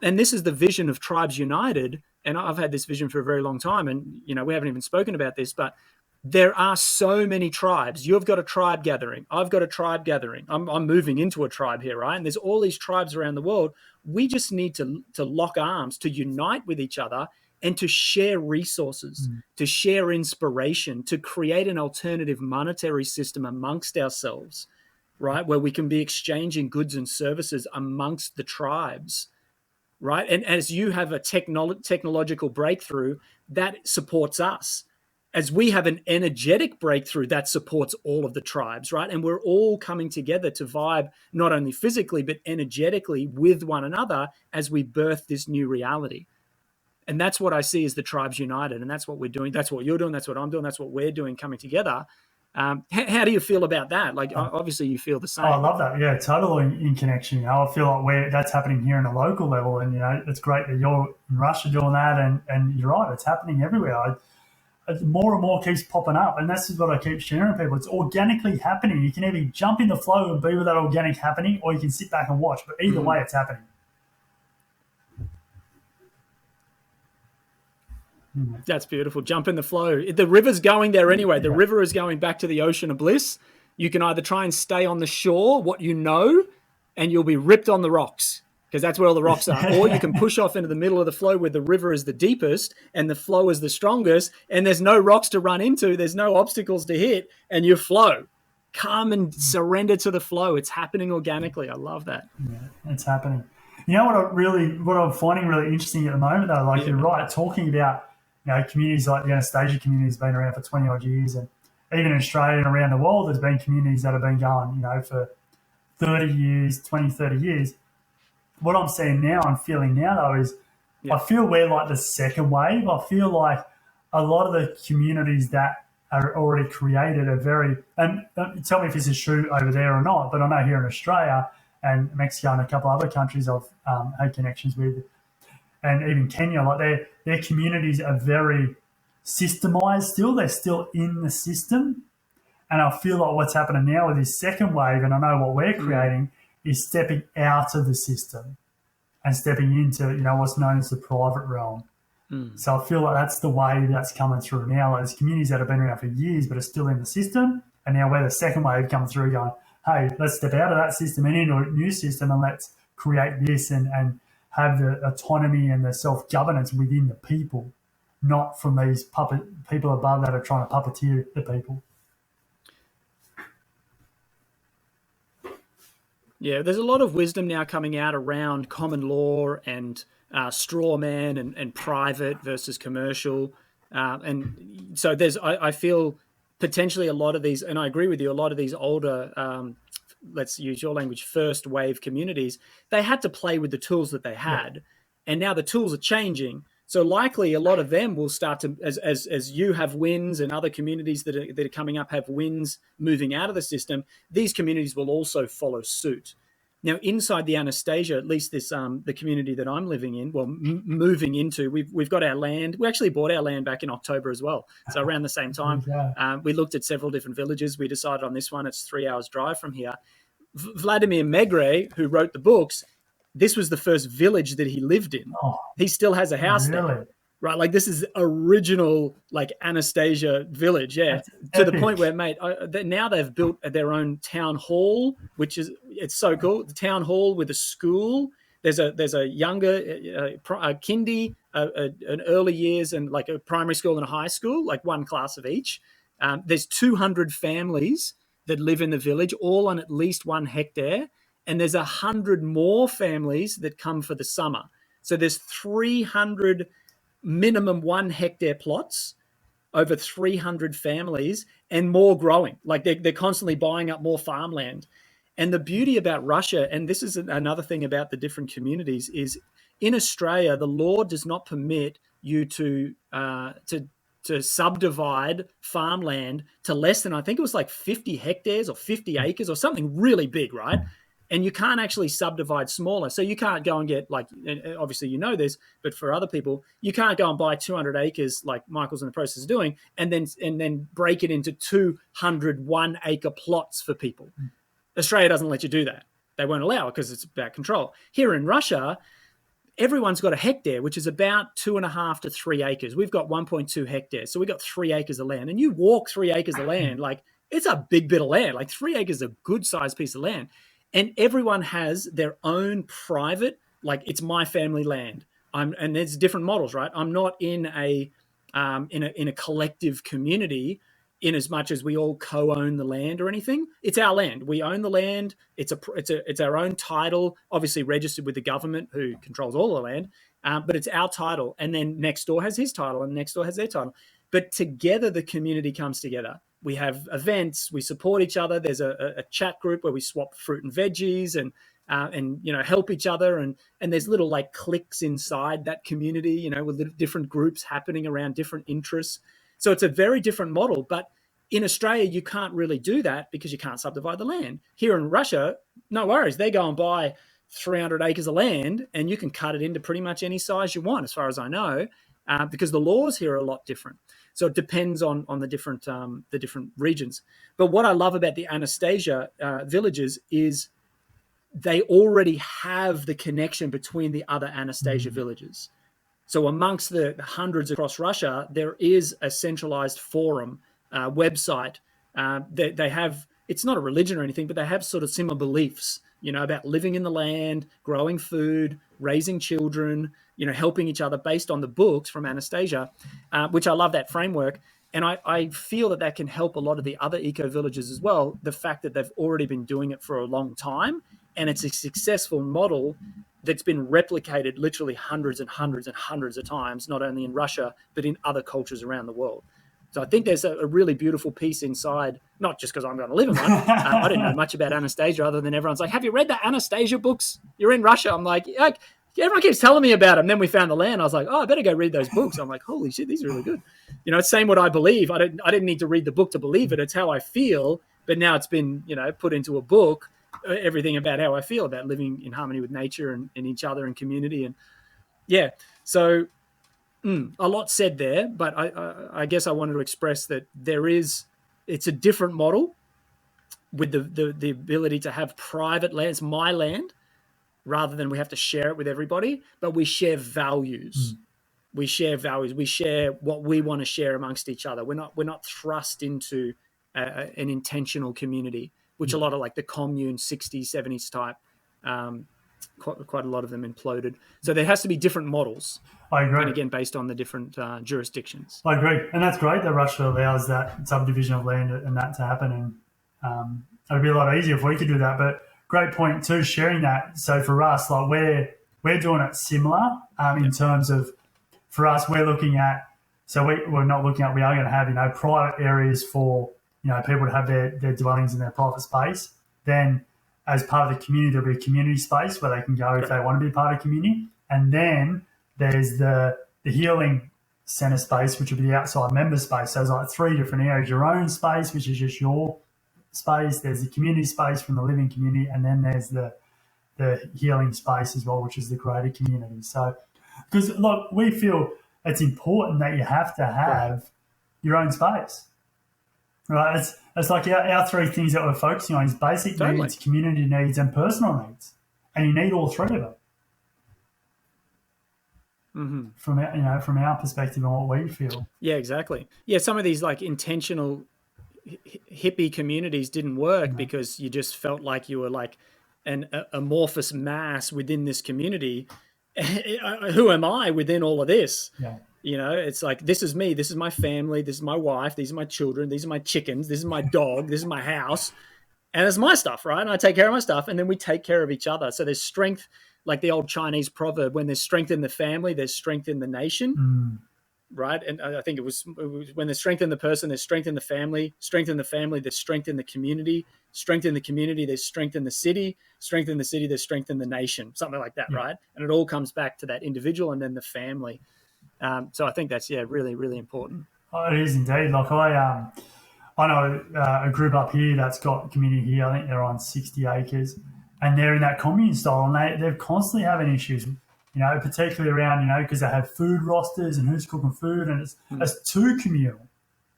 And this is the vision of Tribes United. And I've had this vision for a very long time. And, we haven't even spoken about this, but there are so many tribes. You've got a tribe gathering. I've got a tribe gathering. I'm moving into a tribe here, right? And there's all these tribes around the world. We just need to lock arms, to unite with each other, and to share resources, to share inspiration, to create an alternative monetary system amongst ourselves, right? Where we can be exchanging goods and services amongst the tribes. Right. And as you have a technological breakthrough, that supports us. As we have an energetic breakthrough, that supports all of the tribes. Right. And we're all coming together to vibe, not only physically, but energetically with one another as we birth this new reality. And that's what I see as the Tribes United. And that's what we're doing. That's what you're doing. That's what I'm doing. That's what we're doing, coming together. How do you feel about that? Like, obviously you feel the same. I love that. Yeah, totally in connection. I feel like that's happening here on a local level, and it's great that you're in Russia doing that, and you're right, it's happening everywhere. More and more keeps popping up, and that's what I keep sharing with people. It's organically happening. You can either jump in the flow and be with that organic happening, or you can sit back and watch. But either way, it's happening. That's beautiful. Jump in the flow. The river's going there anyway. The river is going back to the ocean of bliss. You can either try and stay on the shore, what you know, and you'll be ripped on the rocks, because that's where all the rocks are. Or you can push off into the middle of the flow where the river is the deepest and the flow is the strongest, and there's no rocks to run into. There's no obstacles to hit, and you flow. Come and surrender to the flow. It's happening organically. I love that. Yeah, it's happening. You know what I'm finding really interesting at the moment, though, like you're right, talking about communities like the Anastasia community has been around for 20 odd years, and even in Australia and around the world, there's been communities that have been going, for 30 years, 20, 30 years. What I'm seeing now and feeling now, though, is I feel we're like the second wave. I feel like a lot of the communities that are already created are very, and tell me if this is true over there or not, but I know here in Australia and Mexico and a couple other countries I've had connections with, and even Kenya, like their communities are very systemized still. They're still in the system. And I feel like what's happening now with this second wave, and I know what we're creating, is stepping out of the system and stepping into, what's known as the private realm. So I feel like that's the wave that's coming through now. Like there's communities that have been around for years but are still in the system, and now we're the second wave coming through going, hey, let's step out of that system and into a new system, and let's create this and have the autonomy and the self-governance within the people, not from these people above that are trying to puppeteer the people. Yeah, there's a lot of wisdom now coming out around common law and straw man and private versus commercial. And so I feel potentially a lot of these, and I agree with you, a lot of these older, let's use your language, first wave communities, they had to play with the tools that they had. And now the tools are changing. So likely a lot of them will start to, as you have wins and other communities that are coming up have wins moving out of the system, these communities will also follow suit. Now, inside the Anastasia, at least this the community that I'm living in, moving into, we've got our land. We actually bought our land back in October as well. So around the same time, we looked at several different villages. We decided on this one. It's 3 hours drive from here. Vladimir Megre, who wrote the books, this was the first village that he lived in. He still has a house there, right? Like this is original, like Anastasia village, to the point where, mate, now they've built their own town hall, it's so cool. The town hall with a school. There's a younger a kindy, an early years, and like a primary school and a high school, like one class of each. There's 200 families that live in the village, all on at least 1 hectare. And there's 100 more families that come for the summer. So there's 300 minimum 1 hectare plots, over 300 families, and more growing. Like they're constantly buying up more farmland. And the beauty about Russia, and this is another thing about the different communities, is in Australia, the law does not permit you to subdivide farmland to less than, I think it was like 50 hectares or 50 acres or something really big, right? And you can't actually subdivide smaller. So you can't go and get, like, obviously you know this, but for other people, you can't go and buy 200 acres like Michael's in the process of doing and then break it into 200 1-acre plots for people. Australia doesn't let you do that. They won't allow it because it's about control. Here in Russia, everyone's got a hectare, which is about 2.5 to 3 acres. We've got 1.2 hectares. So we've got 3 acres of land. And you walk 3 acres of land, like it's a big bit of land. Like 3 acres is a good sized piece of land. And everyone has their own private, like it's my family land. And there's different models, right? I'm not in a collective community in as much as we all co-own the land or anything. It's our land. We own the land. It's our own title, obviously registered with the government who controls all the land. But it's our title. And then next door has his title and next door has their title. But together the community comes together. We have events, we support each other. There's a chat group where we swap fruit and veggies and help each other. And there's little like cliques inside that community, with different groups happening around different interests. So it's a very different model. But in Australia, you can't really do that because you can't subdivide the land. Here in Russia, no worries. They go and buy 300 acres of land and you can cut it into pretty much any size you want, as far as I know, because the laws here are a lot different. So it depends on the different regions. But what I love about the Anastasia villages is they already have the connection between the other Anastasia villages. So amongst the hundreds across Russia, there is a centralized forum website. They have, it's not a religion or anything, but they have sort of similar beliefs, about living in the land, growing food, raising children, helping each other based on the books from Anastasia, which I love that framework. And I feel that can help a lot of the other eco-villages as well, the fact that they've already been doing it for a long time. And it's a successful model that's been replicated literally hundreds and hundreds and hundreds of times, not only in Russia, but in other cultures around the world. So I think there's a really beautiful piece inside, not just because I'm going to live in one. I didn't know much about Anastasia other than everyone's like, have you read the Anastasia books? You're in Russia. I'm like everyone keeps telling me about them. Then we found the land. I was like, oh, I better go read those books. I'm like, holy shit, these are really good. It's saying what I believe. I didn't need to read the book to believe it. It's how I feel. But now it's been, put into a book, everything about how I feel about living in harmony with nature and each other and community. And yeah, so a lot said there, but I guess I wanted to express that it's a different model with the ability to have private land. It's my land, rather than we have to share it with everybody, but we share values. We share values. We share what we want to share amongst each other. We're not thrust into an intentional community, which a lot of like the commune 60s, 70s type, quite a lot of them imploded. So there has to be different models. I agree. And again, based on the different jurisdictions. I agree. And that's great that Russia allows that subdivision of land and that to happen. And it would be a lot easier if we could do that. But great point too, sharing that. So for us, like we're doing it similar in terms of, for us, we're looking at, so we're not looking at, we are going to have, private areas for, people to have their dwellings in their private space. Then as part of the community, there'll be a community space where they can go if they want to be part of the community. And then there's the healing center space, which would be the outside member space. So there's like 3 different areas. Your own space, which is just your space. There's the community space from the living community. And then there's the healing space as well, which is the greater community. So, because look, we feel it's important that you have to have your own space, right? It's like our 3 things that we're focusing on is basic needs, community needs, and personal needs, and you need all 3 of them. From our perspective and what we feel. Yeah, exactly. Yeah, some of these like intentional hippie communities didn't work because you just felt like you were like an amorphous mass within this community. Who am I within all of this? Yeah. It's like, this is me, this is my family, this is my wife, these are my children, these are my chickens, this is my dog, this is my house, and it's my stuff, right? And I take care of my stuff, and then we take care of each other. So there's strength, like the old Chinese proverb, when there's strength in the family, there's strength in the nation, right? And I think it was when there's strength in the person, there's strength in the family, there's strength in the community, strength in the community, there's strength in the city, strength in the city, there's strength in the nation, something like that, right? And it all comes back to that individual and then the family. So I think that's, really, really important. Oh, it is indeed. Like I know a group up here that's got community here. I think they're on 60 acres, and they're in that commune style, and they're constantly having issues, particularly around, because they have food rosters and who's cooking food, and it's too communal,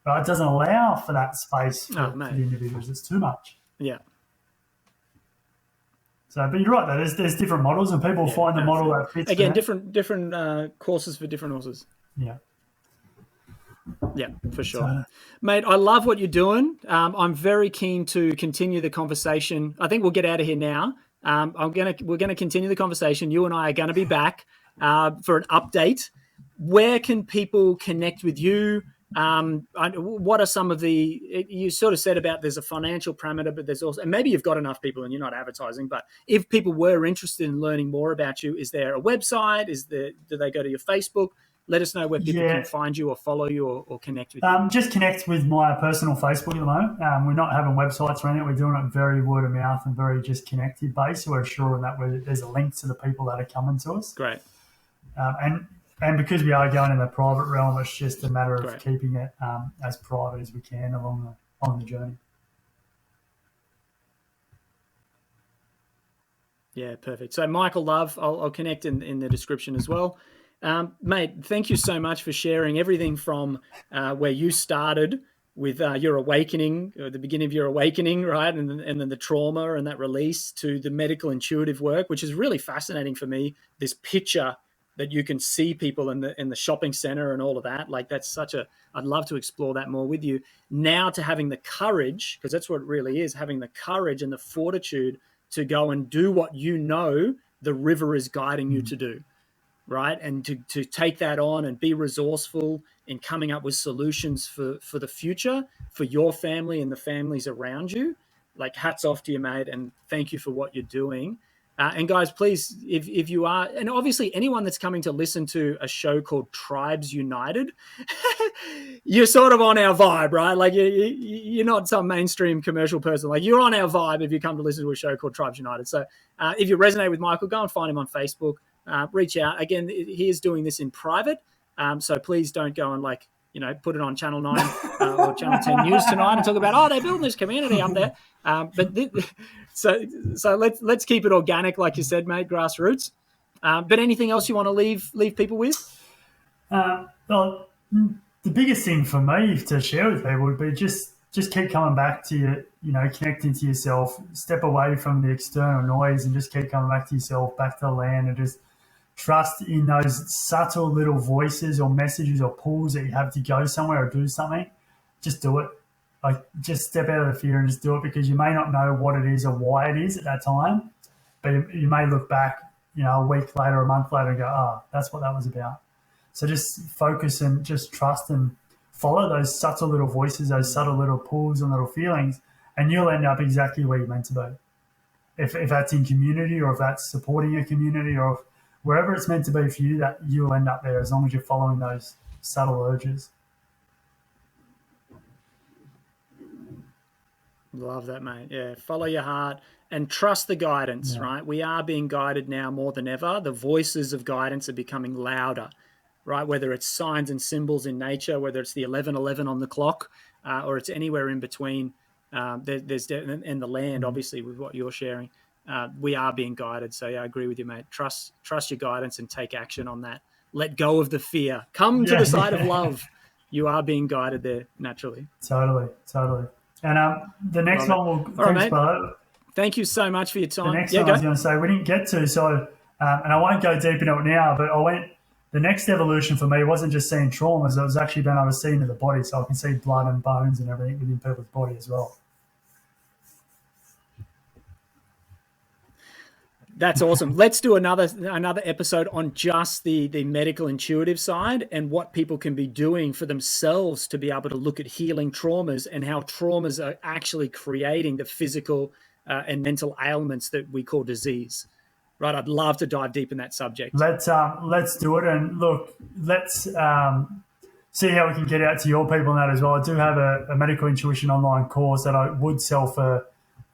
right? It doesn't allow for that space for the individuals. It's too much. Yeah. So, but you're right, though. There's different models, and people find the model that fits. Again, different courses for different horses. Yeah. Yeah, for sure. So, mate, I love what you're doing. I'm very keen to continue the conversation. I think we'll get out of here now. We're gonna continue the conversation. You and I are going to be back for an update. Where can people connect with you? What are some of you sort of said about there's a financial parameter, but there's also, and maybe you've got enough people and you're not advertising, but if people were interested in learning more about you, is there a website? Do they go to your Facebook? Let us know where people can find you or follow you or connect with you. Just connect with my personal Facebook at the moment. We're not having websites or anything. We're doing it very word of mouth and very just connected based. So we're sure that there's a link to the people that are coming to us. Great. And because we are going in the private realm, it's just a matter of keeping it as private as we can along the journey. Yeah, perfect. So Michael Love, I'll connect in the description as well. Mate, thank you so much for sharing everything from where you started with your awakening, or the beginning of your awakening, right? And then the trauma and that release to the medical intuitive work, which is really fascinating for me, this picture that you can see people in the shopping center and all of that. Like that's I'd love to explore that more with you. Now to having the courage, because that's what it really is, having the courage and the fortitude to go and do what the river is guiding you to do, right? And to take that on and be resourceful in coming up with solutions for the future, for your family and the families around you. Like hats off to you, mate, and thank you for what you're doing. And guys, please, if you are, and obviously anyone that's coming to listen to a show called Tribes United, you're sort of on our vibe, right? Like you're not some mainstream commercial person. Like you're on our vibe if you come to listen to a show called Tribes United. So if you resonate with Michael, go and find him on Facebook. Reach out. Again, he is doing this in private. So please don't go and put it on Channel 9 or Channel 10 News tonight and talk about, they're building this community up there. So let's keep it organic, like you said, mate, grassroots. But anything else you want to leave people with? Well, the biggest thing for me to share with people would be just keep coming back to you, connecting to yourself, step away from the external noise and just keep coming back to yourself, back to the land, and just trust in those subtle little voices or messages or pulls that you have to go somewhere or do something. Just do it. Just step out of the fear and just do it, because you may not know what it is or why it is at that time, but you may look back, a week later, a month later, and go, that's what that was about. So just focus and just trust and follow those subtle little voices, those subtle little pulls and little feelings, and you'll end up exactly where you're meant to be. If that's in community, or if that's supporting a community, or wherever it's meant to be for you, that you'll end up there as long as you're following those subtle urges. Love that, mate. Yeah, follow your heart and trust the guidance, right? We are being guided now more than ever. The voices of guidance are becoming louder, right? Whether it's signs and symbols in nature, whether it's the 11:11 on the clock, or it's anywhere in between. There's and the land, obviously, with what you're sharing. We are being guided. So, yeah, I agree with you, mate. Trust your guidance and take action on that. Let go of the fear. Come to the side of love. You are being guided there naturally. Totally. And the next one will... Thanks, brother. Thank you so much for your time. The next one I was going to say, we didn't get to, so, and I won't go deep into it now, but the next evolution for me wasn't just seeing traumas, it was actually being able to see into the body, so I can see blood and bones and everything within people's body as well. That's awesome. Let's do another episode on just the medical intuitive side and what people can be doing for themselves to be able to look at healing traumas and how traumas are actually creating the physical and mental ailments that we call disease. Right? I'd love to dive deep in that subject. Let's do it. And look, let's see how we can get out to your people on that as well. I do have a medical intuition online course that I would sell for,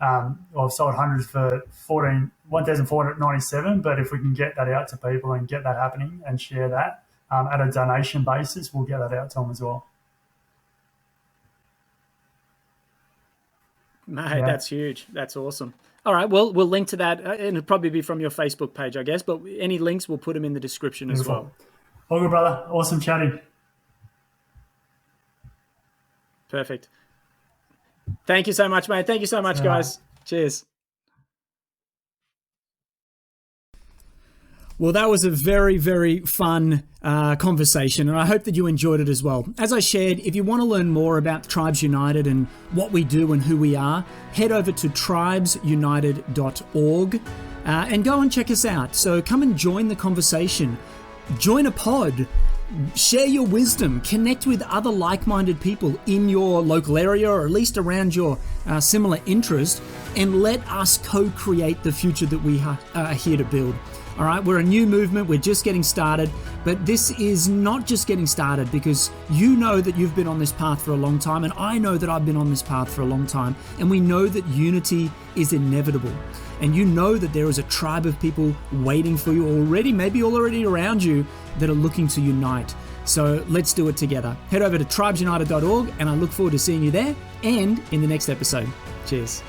I've sold hundreds for $1,497, but if we can get that out to people and get that happening and share that at a donation basis, we'll get that out to them as well. Mate, that's huge. That's awesome. All right, well, we'll link to that, and it'll probably be from your Facebook page, I guess, but any links, we'll put them in the description Beautiful. As well. All good, brother. Awesome chatting. Perfect. Thank you so much, mate. Thank you so much, guys. Cheers. Well, that was a very, very fun conversation, and I hope that you enjoyed it as well. As I shared, if you want to learn more about Tribes United and what we do and who we are, head over to tribesunited.org and go and check us out. So come and join the conversation. Join a pod. Share your wisdom. Connect with other like-minded people in your local area, or at least around your similar interest, and let us co-create the future that we are here to build. All right, we're a new movement. We're just getting started, but this is not just getting started, because you know that you've been on this path for a long time, and I know that I've been on this path for a long time, and we know that unity is inevitable. And you know that there is a tribe of people waiting for you already, maybe already around you, that are looking to unite. So let's do it together. Head over to tribesunited.org, and I look forward to seeing you there and in the next episode. Cheers.